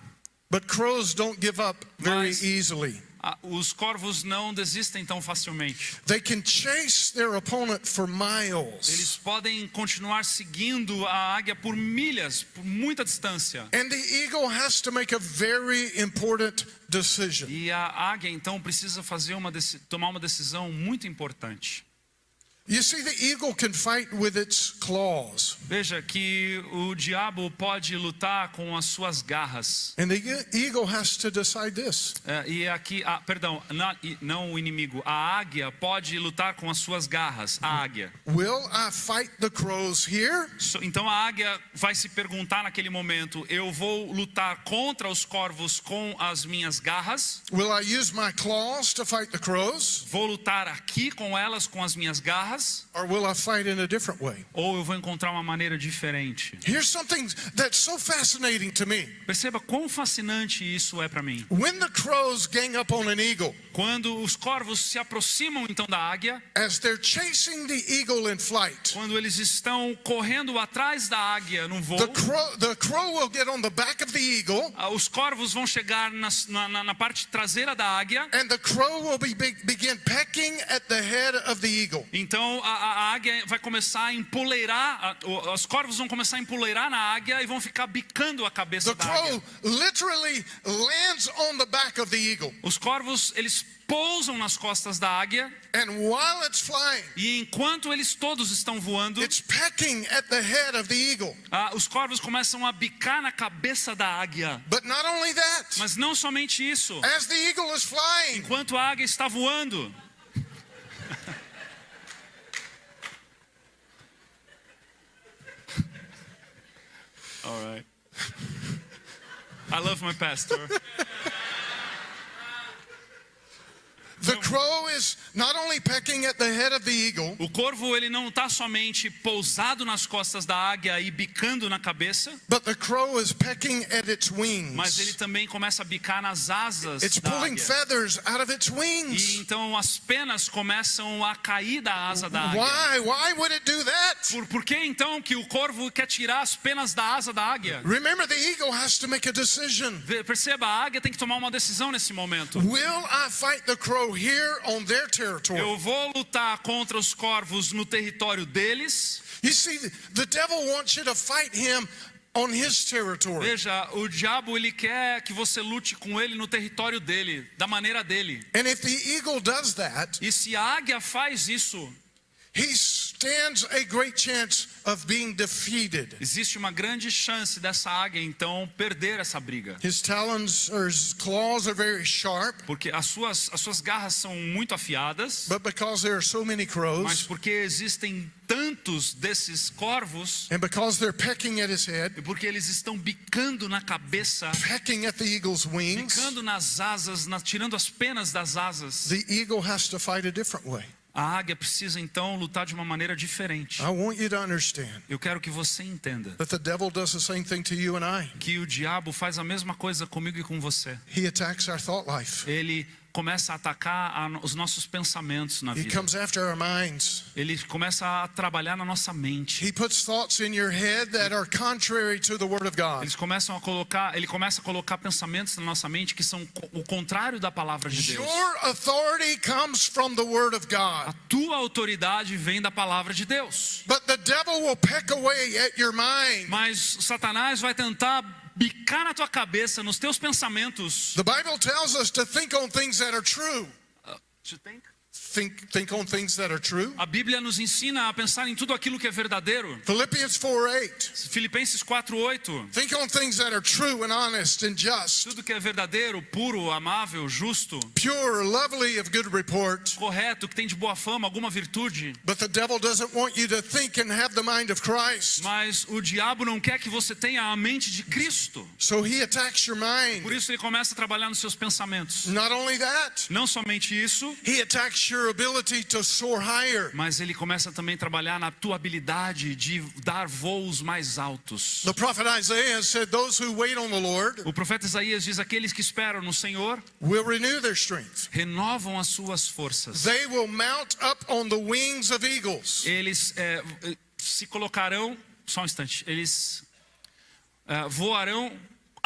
But crows don't give up very Mas- easily. Os corvos não desistem tão facilmente. They can chase their opponent for miles. Eles podem continuar seguindo a águia por milhas, por muita distância. And the eagle has to make a very important decision. E a águia então precisa tomar uma decisão muito importante. You see, the eagle can fight with its claws. Veja que o diabo pode lutar com as suas garras. And the eagle has to decide this. E aqui, não o inimigo, a águia pode lutar com as suas garras, a águia. Will I fight the crows here? Então a águia vai se perguntar naquele momento, eu vou lutar contra os corvos com as minhas garras? Will I use my claws to fight the crows? Vou lutar aqui com elas, com as minhas garras? Or will I fight in a different way? Ou eu vou encontrar uma maneira diferente? Here's something that's so fascinating to me. Perceba quão fascinante isso é para mim. When the crows gang up on an eagle, Quando os corvos se aproximam então da águia, as they're chasing the eagle in flight, quando eles estão correndo atrás da águia num voo, the crow will get on the back of the eagle, os corvos vão chegar na parte traseira da águia. and the crow will begin pecking at the head of the eagle. Então a águia vai começar a empoleirar, os corvos vão começar a empoleirar na águia e vão ficar bicando a cabeça The da águia. crow literally lands on the back of the eagle, Os corvos, eles pousam nas costas da águia and while it's flying, e enquanto eles todos estão voando, it's pecking at the head of the eagle. os corvos começam a bicar na cabeça da águia. But not only that, Mas não somente isso. as the eagle is flying, Enquanto a águia está voando, all right. I love my pastor. the crow is not only pecking at the head of the eagle, O corvo, ele não está somente pousado nas costas da águia e bicando na cabeça, but the crow is pecking at its mas ele wings. também começa a bicar nas asas It's da pulling águia. feathers out of its E wings. então as penas começam a cair da asa da águia. Why would it do that? Por que então que o corvo quer tirar as penas da asa da águia? Remember, the eagle has to make a decision. Perceba, a águia tem que tomar uma decisão nesse momento. Will I fight the crow here on their territory? Eu vou lutar contra os corvos no território deles. You see, the devil wants you to fight him on his territory. Veja, o diabo, ele quer que você lute com ele no território dele, da maneira dele. And if the eagle does that, E se a águia faz isso, he stands a great chance of being defeated. existe uma grande chance dessa águia então perder essa briga. His talons or his claws are very sharp, Porque as suas garras são muito afiadas, but because there are so many mas crows, porque existem tantos desses corvos, and because they're pecking at his head, e porque eles estão bicando na cabeça, pecking at the eagle's wings, bicando nas asas, tirando as penas das asas, the eagle has to fight a different way. a águia precisa então lutar de uma maneira diferente. I want you to understand Eu quero que você entenda that the devil does the same thing to you and I. que o diabo faz a mesma coisa comigo e com você. He attacks our thought life. Ele começa a atacar os nossos pensamentos na He vida. comes after our minds. Ele começa a trabalhar na nossa mente. He puts thoughts in your head that are contrary to the Word of God. Ele começa a colocar pensamentos na nossa mente que são o contrário da palavra de Deus. Your authority comes from the Word of God. A tua autoridade vem da palavra de Deus. But the devil will peck away at your mind. Mas Satanás vai tentar bicar na tua cabeça, nos teus pensamentos. The Bible tells us to think on things that are true. Think on things that are true. A Bíblia nos ensina a pensar em tudo aquilo que é verdadeiro. Philippians 4:8. Filipenses 4:8. Think on things that are true and honest and just, Tudo que é verdadeiro, puro, amável, justo, pure, lovely, of good report. correto, que tem de boa fama, alguma virtude. But the devil doesn't want you to think and have the mind of Christ. Mas o diabo não quer que você tenha a mente de Cristo. So he attacks your mind. Por isso ele começa a trabalhar nos seus pensamentos. Not only that, Não somente isso, he attacks your ability to soar higher. mas ele começa também a trabalhar na tua habilidade de dar voos mais altos. The prophet Isaiah said, those who wait on the Lord O profeta Isaías diz: aqueles que esperam no Senhor will renew their strength. renovam as suas forças. They will mount up on the wings of eagles. Eles se colocarão, só um instante, eles voarão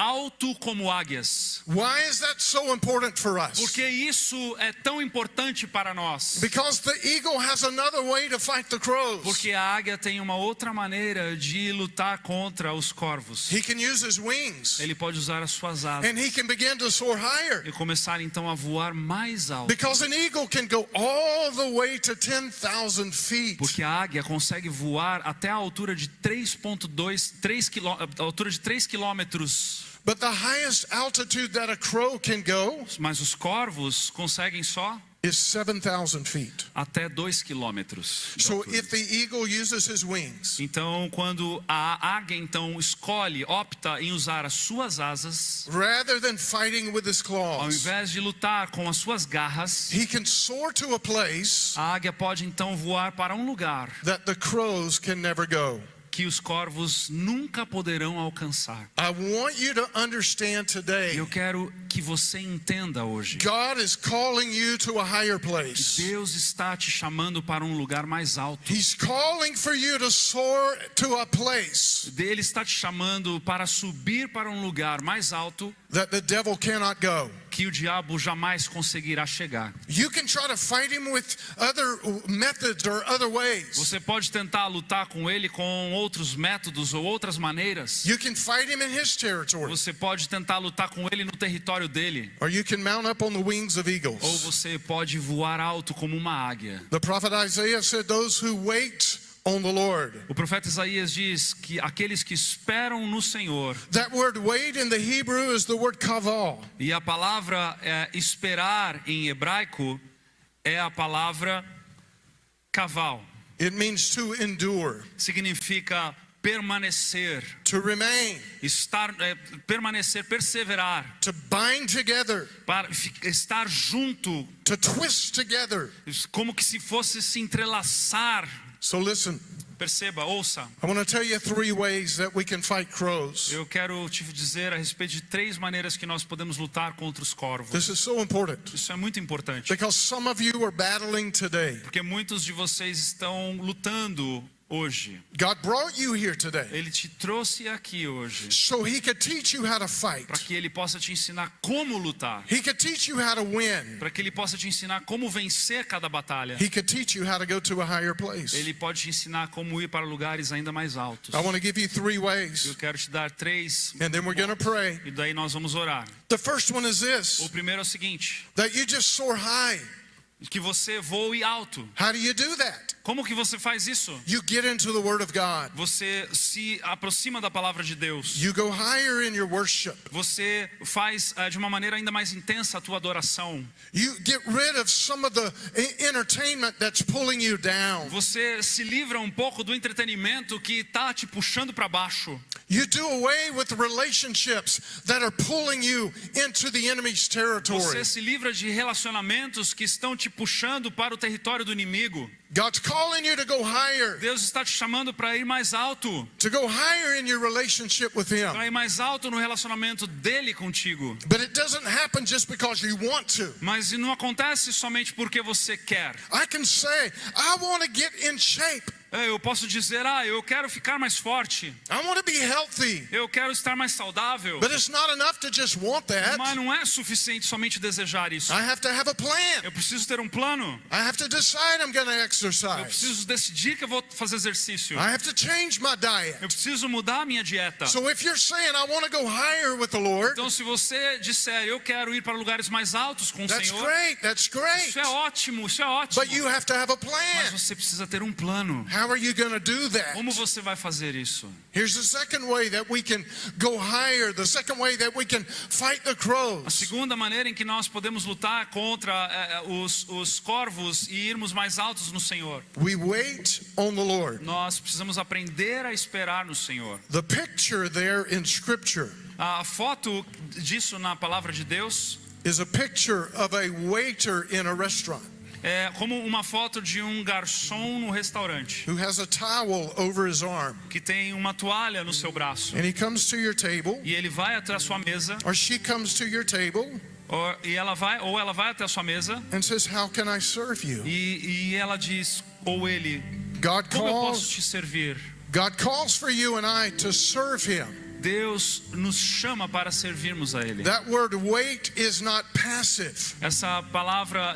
alto como águias. Why is that so important for us? Porque isso é tão importante para nós. Because the eagle has another way to fight the crows. Porque a águia tem uma outra maneira de lutar contra os corvos. He can use his wings. Ele pode usar as suas asas And he can begin to soar higher. e começar então a voar mais alto. Because an eagle can go all the way to 10,000 feet. Porque a águia consegue voar até a altura de 3 quilômetros. But the highest altitude that a crow can go Mas os corvos conseguem só is 7,000 feet. até 2 quilômetros. de So altura. if the eagle uses his wings, Então, quando a águia então opta em usar as suas asas, rather than fighting with his ao claws, invés de lutar com as suas garras, he can soar to a place a águia pode então voar para um lugar that the crows can never go. que os corvos nunca poderão alcançar. I want you to understand today, Eu quero que você entenda hoje. God is calling you to a higher place. Deus está te chamando para um lugar mais alto. He's calling for you to soar to a place Ele está te chamando para subir para um lugar mais alto that the devil cannot go. que o diabo jamais conseguirá chegar. You can try to fight him with other methods or other ways. Você pode tentar lutar com ele com outros métodos ou outras maneiras. You can fight him in his territory. Você pode tentar lutar com ele no território dele. Or you can mount up on the wings of Ou eagles. você pode voar alto como uma águia. The prophet Isaiah said, those who wait on the Lord. O profeta Isaías diz que aqueles que esperam no Senhor, That word wait in the Hebrew is the word kaval. e a palavra esperar em hebraico é a palavra kaval. It means to endure, Significa permanecer, to remain, permanecer, perseverar, to bind together, para estar junto, to twist together. como que se fosse se entrelaçar. So listen, Perceba, ouça. I want to tell you 3 ways that we can fight crows. Eu quero te dizer a respeito de 3 maneiras que nós podemos lutar contra os corvos. This is so important Isso é muito importante, because some of you are battling today. porque muitos de vocês estão lutando hoje. God brought you here today Ele te trouxe aqui hoje so he could teach you how to fight. para que ele possa te ensinar como lutar, He could teach you how to win. para que ele possa te ensinar como vencer cada batalha. He could teach you how to go to a higher place. Ele pode te ensinar como ir para lugares ainda mais altos. I want to give you 3 ways, Eu quero te dar 3 and then we're going to pray. e daí nós vamos orar. The first one is O this, primeiro é o seguinte: that you just soar high. que você voe alto. How do you do that? Como que você faz isso? You get into the Word of God. Você se aproxima da palavra de Deus. You go higher in your worship. Você faz de uma maneira ainda mais intensa a tua adoração. You get rid of some of the entertainment that's pulling you down. Você se livra um pouco do entretenimento que está te puxando para baixo. You do away with the relationships that are pulling you into the enemy's territory. Você se livra de relacionamentos que estão te puxando para o território do inimigo. God's calling you to go higher, Deus está te chamando para ir mais alto, to go higher in your relationship with Him. para ir mais alto no relacionamento dele contigo. But it doesn't happen just because you want to. Mas não acontece somente porque você quer. I can say, I want to get in shape. Eu posso dizer, eu quero ficar mais forte. I want to be healthy. Eu quero estar mais saudável. But it's not enough to just want that. Mas não é suficiente somente desejar isso. I have to have a plan. Eu preciso ter um plano. I have to decide I'm going to Eu exercise. preciso decidir que eu vou fazer exercício. I have to change my diet. Eu preciso mudar a minha dieta. So if you're saying I want to go higher with the Lord, Então, se você disser, eu quero ir para lugares mais altos com o that's Senhor, great. That's great. isso é ótimo, isso é ótimo. But you have to have a Mas plan. você precisa ter um plano. How are you going to do that? Como você vai fazer isso? Here's the second way that we can go higher. The second way that we can fight the A crows. segunda maneira em que nós podemos lutar contra os corvos e irmos mais altos no Senhor. We wait on the Lord. Nós precisamos aprender a esperar no Senhor. The picture there in Scripture A foto disso na palavra de Deus is a picture of a waiter in a restaurant é como uma foto de um garçom no restaurante who has a towel over his arm. que tem uma toalha no seu braço. And he comes to your table, E ele vai até a sua mesa, or she comes to your table ou ela vai até a sua mesa and says, how can I serve you? e ela diz, ou ele, God como eu posso calls, te servir? God calls for you and I to serve Him. Deus nos chama para servirmos a Ele. That word wait is not passive. Essa palavra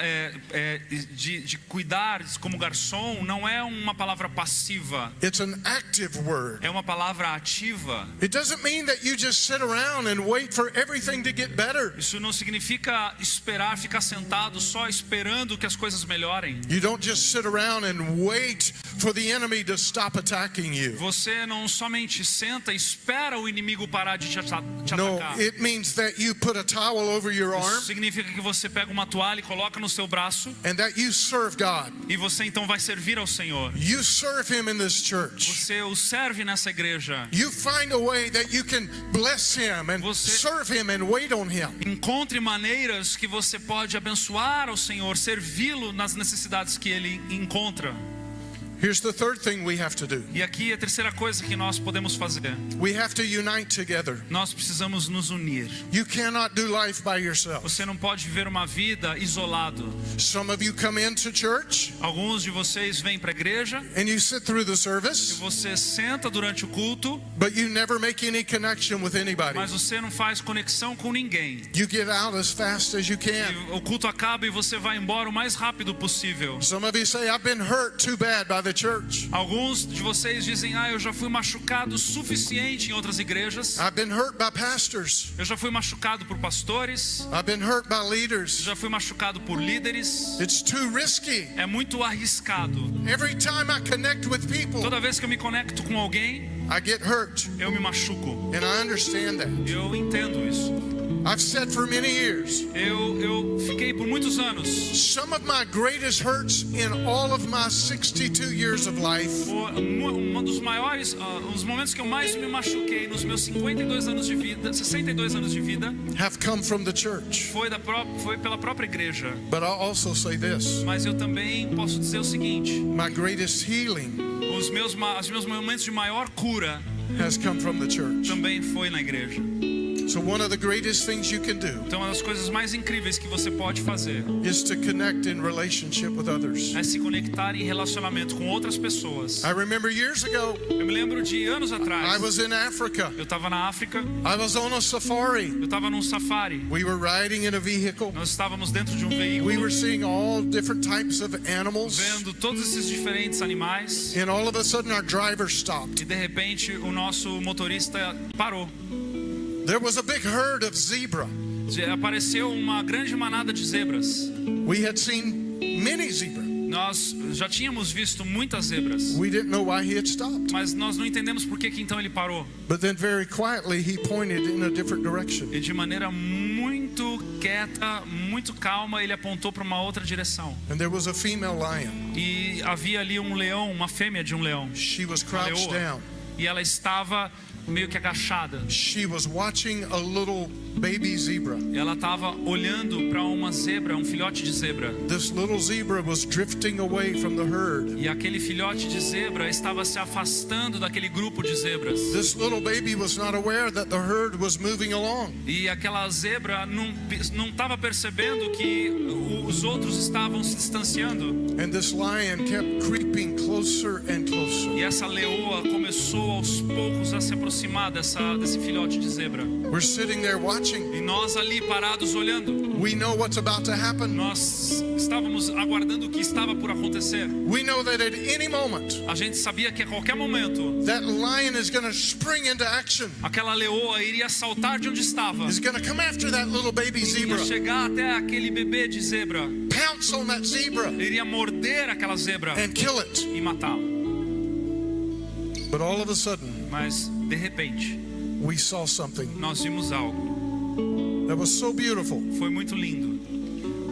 de cuidar como garçom não é uma palavra passiva. It's an active word. É uma palavra ativa. It doesn't mean that you just sit around and wait for everything to get better. Isso não significa esperar, ficar sentado só esperando que as coisas melhorem. You don't just sit around and wait for the enemy to stop attacking you. Você não somente senta e espera o inimigo parar de te No, atacar. it means that you put a towel over your Isso arm significa que você pega uma toalha e coloca no seu braço and that you serve God. e você então vai servir ao Senhor. You serve him in this church. Você o serve nessa igreja. You find a way that you can bless him and serve him and wait on him. Encontre maneiras que você pode abençoar ao Senhor, servi-lo nas necessidades que Ele encontra. Here's the third thing we have to do. E aqui a terceira coisa que nós podemos fazer. We have to unite together. Nós precisamos nos unir. You cannot do life by yourself. Você não pode viver uma vida isolado. Some of you come into church Alguns de vocês vêm para a igreja and you sit through the e service, você senta durante o culto, but you never make any connection with anybody. mas você não faz conexão com ninguém. You get out as fast as you can. E o culto acaba e você vai embora o mais rápido possível. Some of you say, I've been hurt too bad by the church. Alguns de vocês dizem, eu já fui machucado o suficiente em outras igrejas. I've been hurt by pastors. Eu já fui machucado por pastores. I've been hurt by leaders. Já fui machucado por líderes. It's too risky. É muito arriscado. Every time I connect with people, Toda vez que eu me conecto com alguém, I get hurt. eu me machuco. And I understand that. Eu entendo isso. I've said for many years, Eu fiquei por muitos anos. some of my greatest hurts in all of my 62 years of life Um dos maiores, os momentos que eu mais me machuquei nos meus 52 anos de vida, 62 anos de vida, have come from the church. foi pela própria igreja. But I'll also say this, Mas eu também posso dizer o seguinte: my greatest healing os meus momentos de maior cura has come from the church. também foi na igreja. So one of the greatest things you can do Então, uma das coisas mais incríveis que você pode fazer is to connect in relationship with others. é se conectar em relacionamento com outras pessoas. I remember years ago, Eu me lembro de anos I atrás. was in Africa. Eu estava na África. I was on a safari. Eu estava num safari. We were riding in a vehicle. Nós estávamos dentro de um We veículo, were seeing all different types of animals. vendo todos esses diferentes animais. And all of a sudden our driver stopped. E de repente o nosso motorista parou. There was a big herd of zebra. Apareceu uma grande manada de zebras. We had seen many zebra. Nós já tínhamos visto muitas zebras, We didn't know why he had stopped. mas nós não entendemos por que então ele parou. But then very quietly he pointed in a different direction. E de maneira muito quieta, muito calma, ele apontou para uma outra direção. And there was a female lion. E havia ali um leão, uma fêmea de um leão. She was Uma crouched leoa. down. E ela estava meio que agachada. She was watching a little baby zebra. Ela estava olhando para uma zebra, um filhote de zebra. This little zebra was drifting away from the herd. E aquele filhote de zebra estava se afastando daquele grupo de zebras. This little baby was not aware that the herd was moving along. E aquela zebra não estava percebendo que os outros estavam se distanciando. And this lion kept creeping closer and closer. E essa leoa começou aos poucos a se aproximar desse filhote de zebra. We're sitting there watching. E nós ali parados olhando. We know what's about to happen. Nós estávamos aguardando o que estava por acontecer. We know that at any moment A gente sabia que a qualquer momento that lion is going to spring into action. aquela leoa iria saltar de onde estava. Is going to come after that little baby zebra. Iria chegar até aquele bebê de zebra. Pounce on that zebra Iria morder aquela zebra and kill it. e matá-la. But all of a sudden, Mas, de repente, we saw something nós vimos algo. that was so beautiful. Foi muito lindo.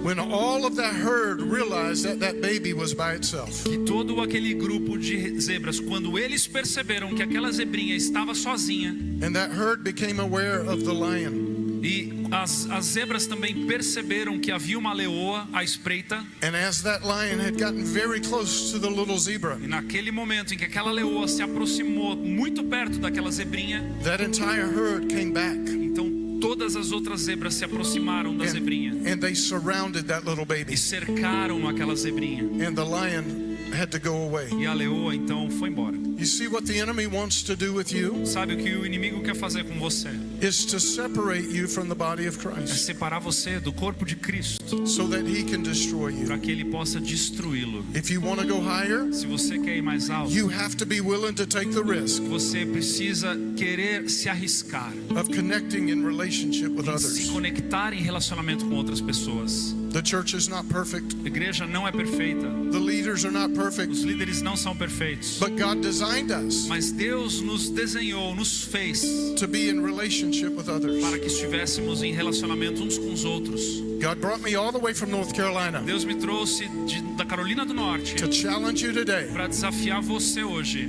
When all of that herd realized that that baby was by itself. Que todo aquele grupo de zebras, quando eles perceberam que aquela zebrinha estava sozinha, And that herd became aware of the lion. e as zebras também perceberam que havia uma leoa à espreita, And as that lion had gotten very close to the little zebra, e naquele momento em que aquela leoa se aproximou muito perto daquela zebrinha, that entire herd came back. então todas as outras zebras se aproximaram da zebrinha And they surrounded that little baby. e cercaram aquela zebrinha. And the lion had to go away. E a leoa então foi embora. You see what the enemy wants to do with you? Sabe o que o inimigo quer fazer com você? Is to separate you from the body of É Christ separar você do corpo de Cristo, so that he can destroy you. para que ele possa destruí-lo. If you want to go higher, Se você quer ir mais alto, you have to be willing to take the risk você precisa querer se arriscar of connecting in relationship with em se others. conectar em relacionamento com outras pessoas. The church is not perfect. A igreja não é perfeita, The leaders are not perfect. os líderes não são perfeitos, But God designed us mas Deus nos desenhou, nos fez to be in relationship with others. para que estivéssemos em relacionamento uns com os outros. God brought me all the way from North Carolina Deus me trouxe da Carolina do Norte to challenge you today para desafiar você hoje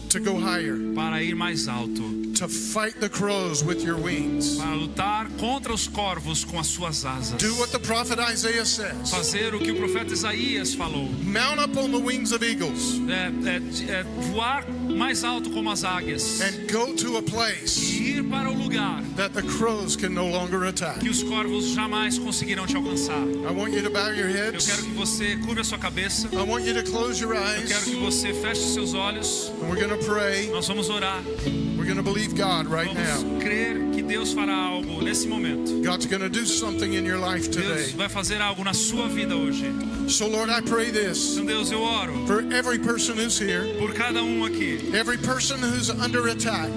to go higher, para ir mais alto, to fight the crows with your wings. para lutar contra os corvos com as suas asas. Do what the prophet Isaiah says. Fazer o que o profeta Isaías falou. Mount up on the wings of eagles Voar mais alto como as águias and go to a place e ir para o lugar that the crows can no longer attack. que os corvos jamais conseguirão te alcançar. I want you to bow your Eu heads. quero que você curva a sua cabeça. I want you to close your Eu eyes. quero que você feche os seus olhos. And we're going to pray. Nós vamos orar. We're going to believe God right now. Vamos crer que Deus fará algo nesse momento. God's going to do something in your life Deus today. vai fazer algo na sua vida hoje. So Lord, I pray this Então Deus, eu oro for every person who's here, por cada aqui. every person who's under attack,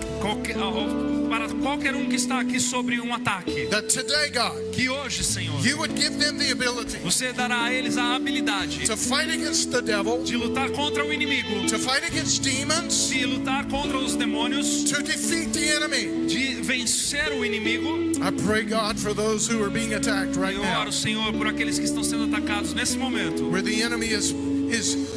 Para qualquer que está aqui sobre ataque. that today, God, Que hoje, Senhor, you would give them the ability você dará a eles a habilidade to fight against the devil, de lutar contra o inimigo, to fight against demons, de lutar contra os demônios, to defeat the enemy. de vencer o inimigo. I pray, God, for those who are being attacked right Eu now, oro, Senhor, por aqueles que estão sendo atacados nesse momento. where the enemy is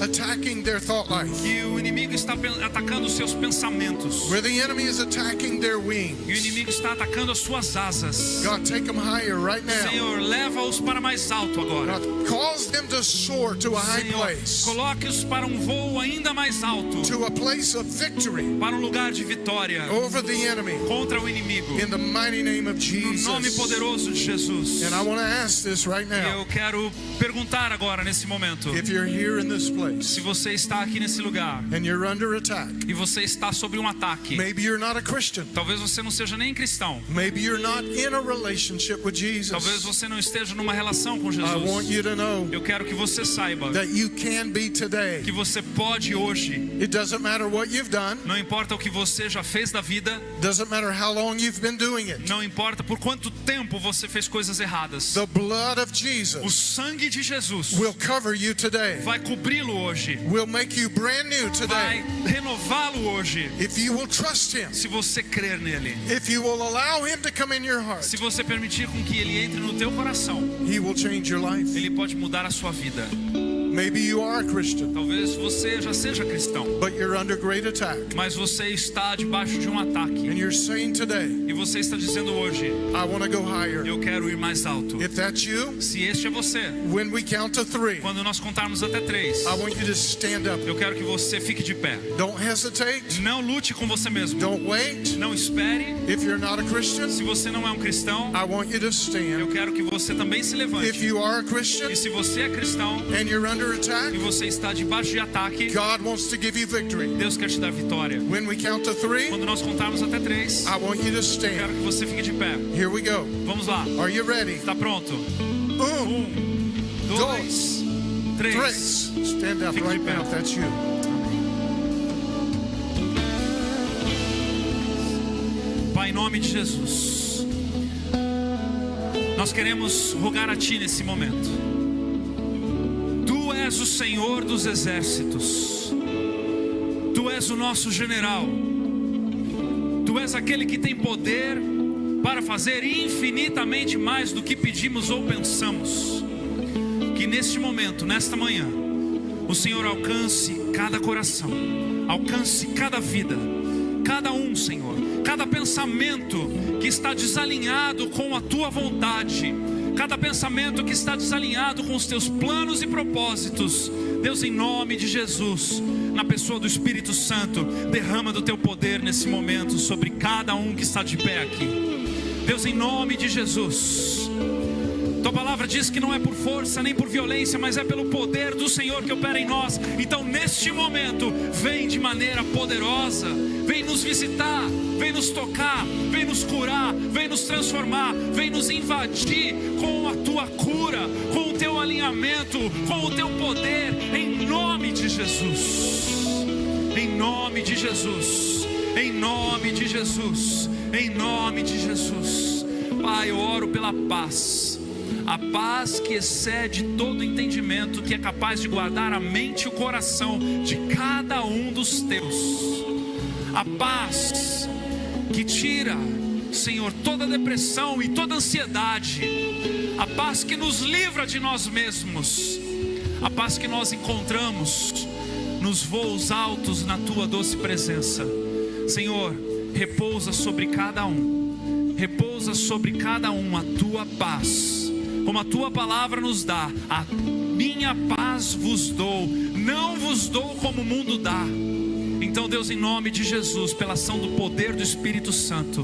attacking their thought life, Que o inimigo está atacando os seus pensamentos. where the enemy is attacking their E o wings. inimigo está atacando as suas asas. God, take them higher right now. Senhor, leva-os para mais alto agora. God, cause them to soar to a high Senhor, place, coloque-os para voo ainda mais alto, to a place of victory para lugar de vitória over the enemy, contra o inimigo. in the mighty name of No nome Jesus. poderoso de Jesus. And I want to ask this right now. Eu quero perguntar agora nesse momento. If you're here in this place Se você está aqui nesse lugar and you're under attack, e você está sobre ataque, maybe you're not a Christian. talvez você não seja nem cristão. Maybe you're not in a relationship with Talvez Jesus. você não esteja numa relação com I want Jesus. you to know Eu quero que você saiba that you can be today. que você pode hoje. It doesn't matter what you've done. Não importa o que você já fez da vida. Doesn't matter how long you've been doing it. Não importa por quanto tempo você fez coisas erradas. The blood of O Jesus sangue de Jesus will cover you today. vai cobri-lo hoje. Will make you brand new Vai today. renová-lo hoje. If you will trust Him. Se você crer nele. If you will allow Him to come in your heart. Se você permitir com que ele entre no teu coração, He will change your life. ele pode mudar a sua vida. Maybe you are a Christian, Talvez você já seja cristão, but you're under great attack. mas você está debaixo de ataque. And you're saying today, E você está dizendo hoje, I want to go higher. eu quero ir mais alto. If that's you, Se este é você, when we count to 3, quando nós contarmos até 3, I want you to stand up. eu quero que você fique de pé. Don't hesitate. Não lute com você mesmo. Don't wait. Não espere. If you're not a Christian, Se você não é cristão, I want you to eu stand. quero que você também se If levante. you are a Christian E se você é cristão and you're under attack, e você está debaixo de ataque, God wants to give you victory. Deus quer te dar vitória. When we count to 3, Quando nós contarmos até 3, I want you to eu quero stand. que você fique de pé. Here we go. Vamos lá. Are you ready? Está pronto? 1, 2, 3. 3. Stand up Fique de right pé. now if that's you. Pai, em nome de Jesus, nós queremos rogar a Ti nesse momento. Tu és o Senhor dos exércitos. Tu és o nosso general. Tu és aquele que tem poder para fazer infinitamente mais do que pedimos ou pensamos. Que neste momento, nesta manhã, o Senhor alcance cada coração, alcance cada vida, cada Senhor, cada pensamento que está desalinhado com a Tua vontade, cada pensamento que está desalinhado com os Teus planos e propósitos. Deus, em nome de Jesus, na pessoa do Espírito Santo, derrama do Teu poder nesse momento sobre cada que está de pé aqui. Deus, em nome de Jesus, Tua palavra diz que não é por força nem por violência, mas é pelo poder do Senhor que opera em nós. Então neste momento, vem de maneira poderosa, vem nos visitar, vem nos tocar, vem nos curar, vem nos transformar, vem nos invadir com a tua cura, com o teu alinhamento, com o teu poder, em nome de Jesus. Em nome de Jesus, em nome de Jesus, em nome de Jesus. Pai, eu oro pela paz, a paz que excede todo entendimento, que é capaz de guardar a mente e o coração de cada um dos teus. A paz que tira, Senhor, toda depressão e toda ansiedade. A paz que nos livra de nós mesmos. A paz que nós encontramos nos voos altos na tua doce presença. Senhor, repousa sobre cada um. Repousa sobre cada um a tua paz. Como a tua palavra nos dá, a minha paz vos dou, não vos dou como o mundo dá. Então, Deus, em nome de Jesus, pela ação do poder do Espírito Santo,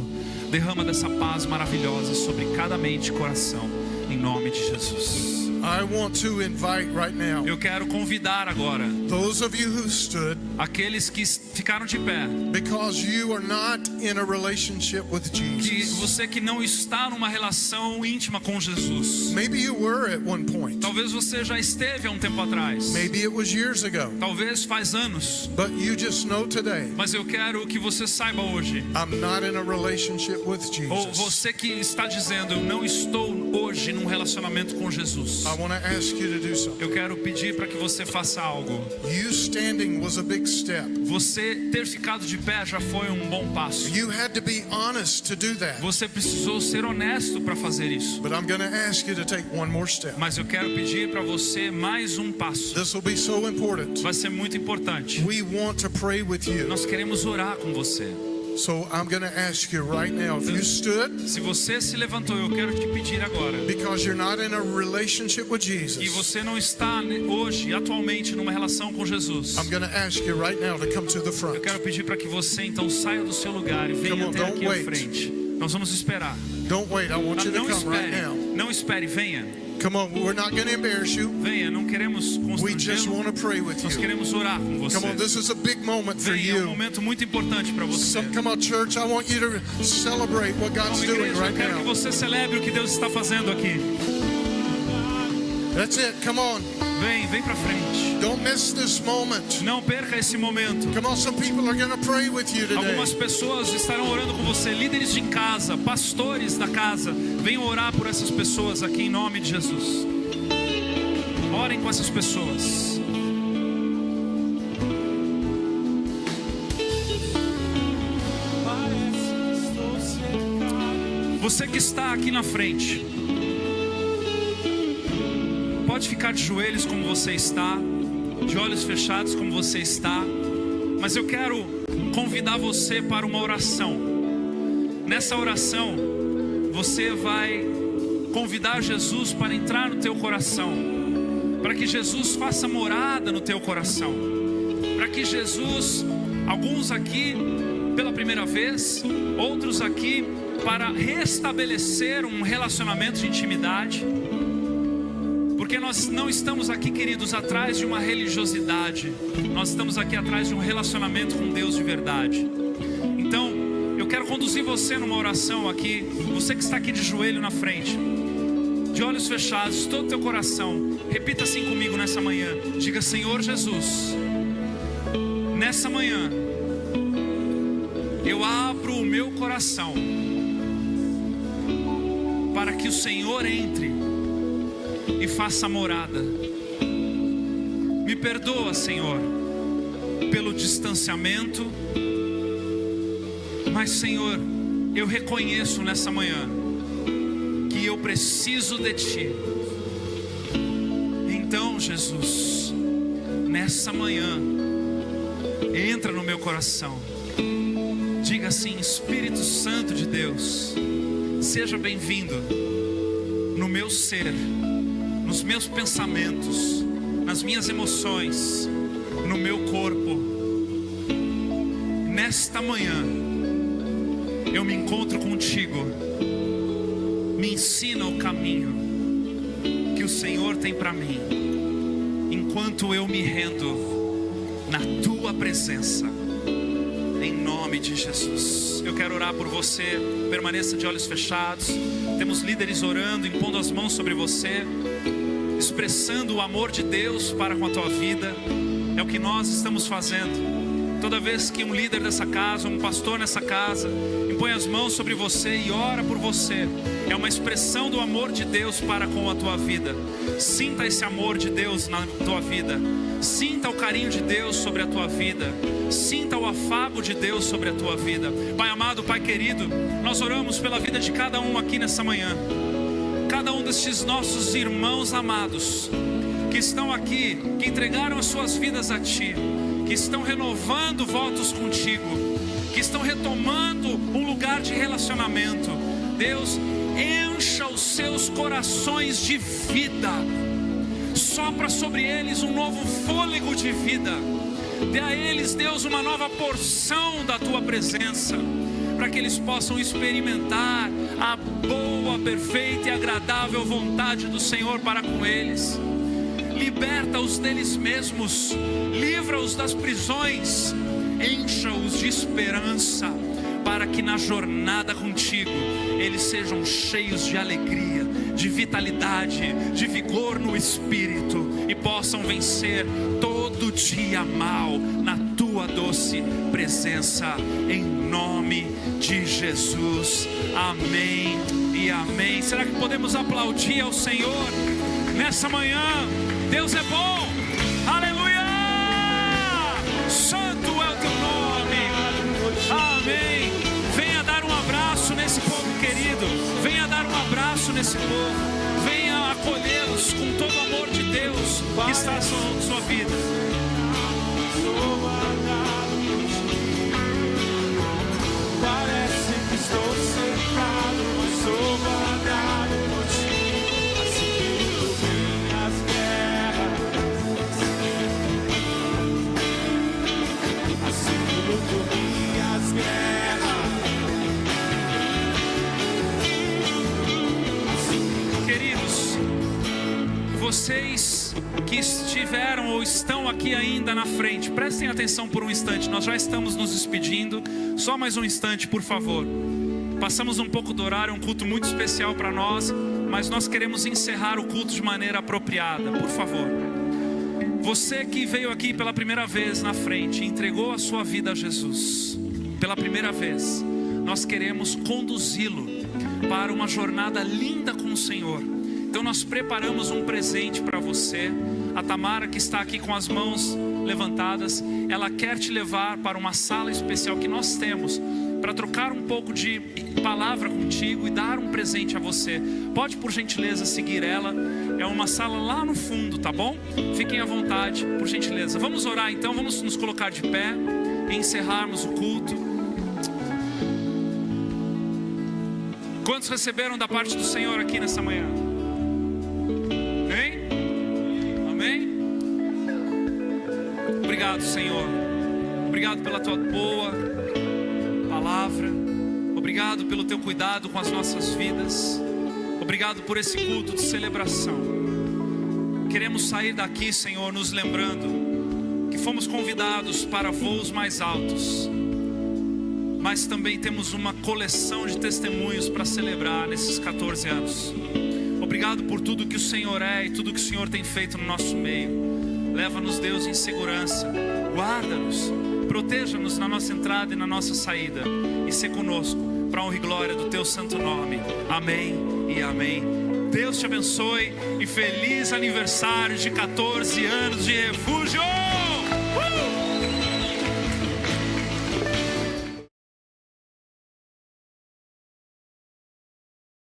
derrama dessa paz maravilhosa sobre cada mente e coração, em nome de Jesus. I want to invite right now Eu quero convidar agora those of you who stood, aqueles que ficaram de pé, because you are not in a relationship with que Jesus. você que não está numa relação íntima com Jesus. Maybe you were at one point. Talvez você já esteve há um tempo atrás, Maybe it was years ago. talvez faz anos, But you just know today, mas eu quero que você saiba hoje, I'm not in a relationship with ou Jesus. você que está dizendo, eu não estou hoje num relacionamento com Jesus, I want to ask you to do something. eu quero pedir para que você faça algo. You standing was a big step. Você ter ficado de pé já foi um bom passo. You had to be honest to do that. Você precisou ser honesto para fazer isso. But I'm going to ask you to take one more step. Mas eu quero pedir para você mais um passo. This will be so important. Vai ser muito importante. We want to pray with you. Nós queremos orar com você. So I'm going to ask you right now, if you stood, Se você se levantou, eu quero te pedir agora, because you're not in a relationship with e Jesus, você não está hoje, atualmente, numa relação com Jesus, I'm going to ask you right now to come to the eu front. quero pedir para que você então saia do seu lugar e venha Come on, até don't aqui à wait. frente. Nós vamos esperar. Don't wait. I want you to Não come right espere, now. não espere, venha. Come on. We're not going to embarrass you. Venha, não queremos We just constrangê-lo, want to pray with nós you. queremos orar com você. Come on. This is a big moment for Venha, é um you. momento muito importante para você. Come on, church. I want you to celebrate what God's Como doing igreja, right eu quero que now. você celebre o que Deus está fazendo aqui. That's it. Come on. Vem para frente. Don't miss this moment. Não perca esse momento. Come on. Some people are going to pray with you today. Algumas pessoas estarão orando com você, líderes de casa, pastores da casa. Venham orar por essas pessoas aqui em nome de Jesus. Orem com essas pessoas. Você que está aqui na frente, pode ficar de joelhos como você está, de olhos fechados como você está, mas eu quero convidar você para uma oração. Nessa oração, você vai convidar Jesus para entrar no teu coração, para que Jesus faça morada no teu coração, para que Jesus, alguns aqui pela primeira vez, outros aqui para restabelecer um relacionamento de intimidade, porque nós não estamos aqui, queridos, atrás de uma religiosidade, nós estamos aqui atrás de um relacionamento com Deus de verdade. Então, eu quero conduzir você numa oração aqui, você que está aqui de joelho na frente, de olhos fechados, todo o teu coração, repita assim comigo nessa manhã, diga: Senhor Jesus, nessa manhã, eu abro o meu coração, para que o Senhor entre e faça morada. Me perdoa, Senhor, pelo distanciamento, mas, Senhor, eu reconheço nessa manhã que eu preciso de Ti. Então, Jesus, nessa manhã, entra no meu coração. Diga assim: Espírito Santo de Deus, seja bem-vindo no meu ser, nos meus pensamentos, nas minhas emoções, no meu corpo. Nesta manhã, eu me encontro contigo. Me ensina o caminho, o Senhor tem para mim, enquanto eu me rendo na tua presença, em nome de Jesus. Eu quero orar por você, permaneça de olhos fechados. Temos líderes orando, impondo as mãos sobre você, expressando o amor de Deus para com a tua vida. É o que nós estamos fazendo. Toda vez que um líder dessa casa, um pastor nessa casa, impõe as mãos sobre você e ora por você, é uma expressão do amor de Deus para com a tua vida. Sinta esse amor de Deus na tua vida. Sinta o carinho de Deus sobre a tua vida. Sinta o afago de Deus sobre a tua vida. Pai amado, Pai querido, nós oramos pela vida de cada um aqui nessa manhã. Cada um destes nossos irmãos amados que estão aqui, que entregaram as suas vidas a Ti, que estão renovando votos contigo, que estão retomando um lugar de relacionamento. Deus, encha os seus corações de vida, sopra sobre eles um novo fôlego de vida. Dê a eles, Deus, uma nova porção da tua presença, para que eles possam experimentar a boa, perfeita e agradável vontade do Senhor para com eles. Liberta-os deles mesmos, livra-os das prisões, encha-os de esperança, para que na jornada contigo eles sejam cheios de alegria, de vitalidade, de vigor no espírito, e possam vencer todo dia mal na tua doce presença, em nome de Jesus. Amém e amém. Será que podemos aplaudir ao Senhor nessa manhã? Deus é bom, aleluia, santo é o teu nome, amém. Venha dar um abraço nesse povo querido, venha dar um abraço nesse povo, venha acolhê-los com todo o amor de Deus que está na sua vida. Parece que estou cercado, mas sou guardado por Ti, assim que minhas guerras, assim que luto minhas guerras. Queridos, vocês que estiveram ou estão aqui ainda na frente, prestem atenção por um instante. Nós já estamos nos despedindo, só mais um instante, por favor. Passamos um pouco do horário, um culto muito especial para nós, mas nós queremos encerrar o culto de maneira apropriada, por favor. Você que veio aqui pela primeira vez na frente, entregou a sua vida a Jesus pela primeira vez, nós queremos conduzi-lo para uma jornada linda com o Senhor. Então nós preparamos um presente para você. A Tamara, que está aqui com as mãos levantadas, ela quer te levar para uma sala especial que nós temos, para trocar um pouco de palavra contigo e dar um presente a você. Pode, por gentileza, seguir ela. É uma sala lá no fundo, tá bom? Fiquem à vontade, por gentileza. Vamos orar então, vamos nos colocar de pé e encerrarmos o culto. Quantos receberam da parte do Senhor aqui nessa manhã? Obrigado, Senhor. Obrigado pela tua boa palavra. Obrigado pelo teu cuidado com as nossas vidas. Obrigado por esse culto de celebração. Queremos sair daqui, Senhor, nos lembrando que fomos convidados para voos mais altos, mas também temos uma coleção de testemunhos para celebrar nesses 14 anos. Obrigado por tudo que o Senhor é e tudo que o Senhor tem feito no nosso meio. Leva-nos, Deus, em segurança, guarda-nos, proteja-nos na nossa entrada e na nossa saída, e se conosco, para a honra e glória do teu santo nome. Amém e amém. Deus te abençoe e feliz aniversário de 14 anos de refúgio.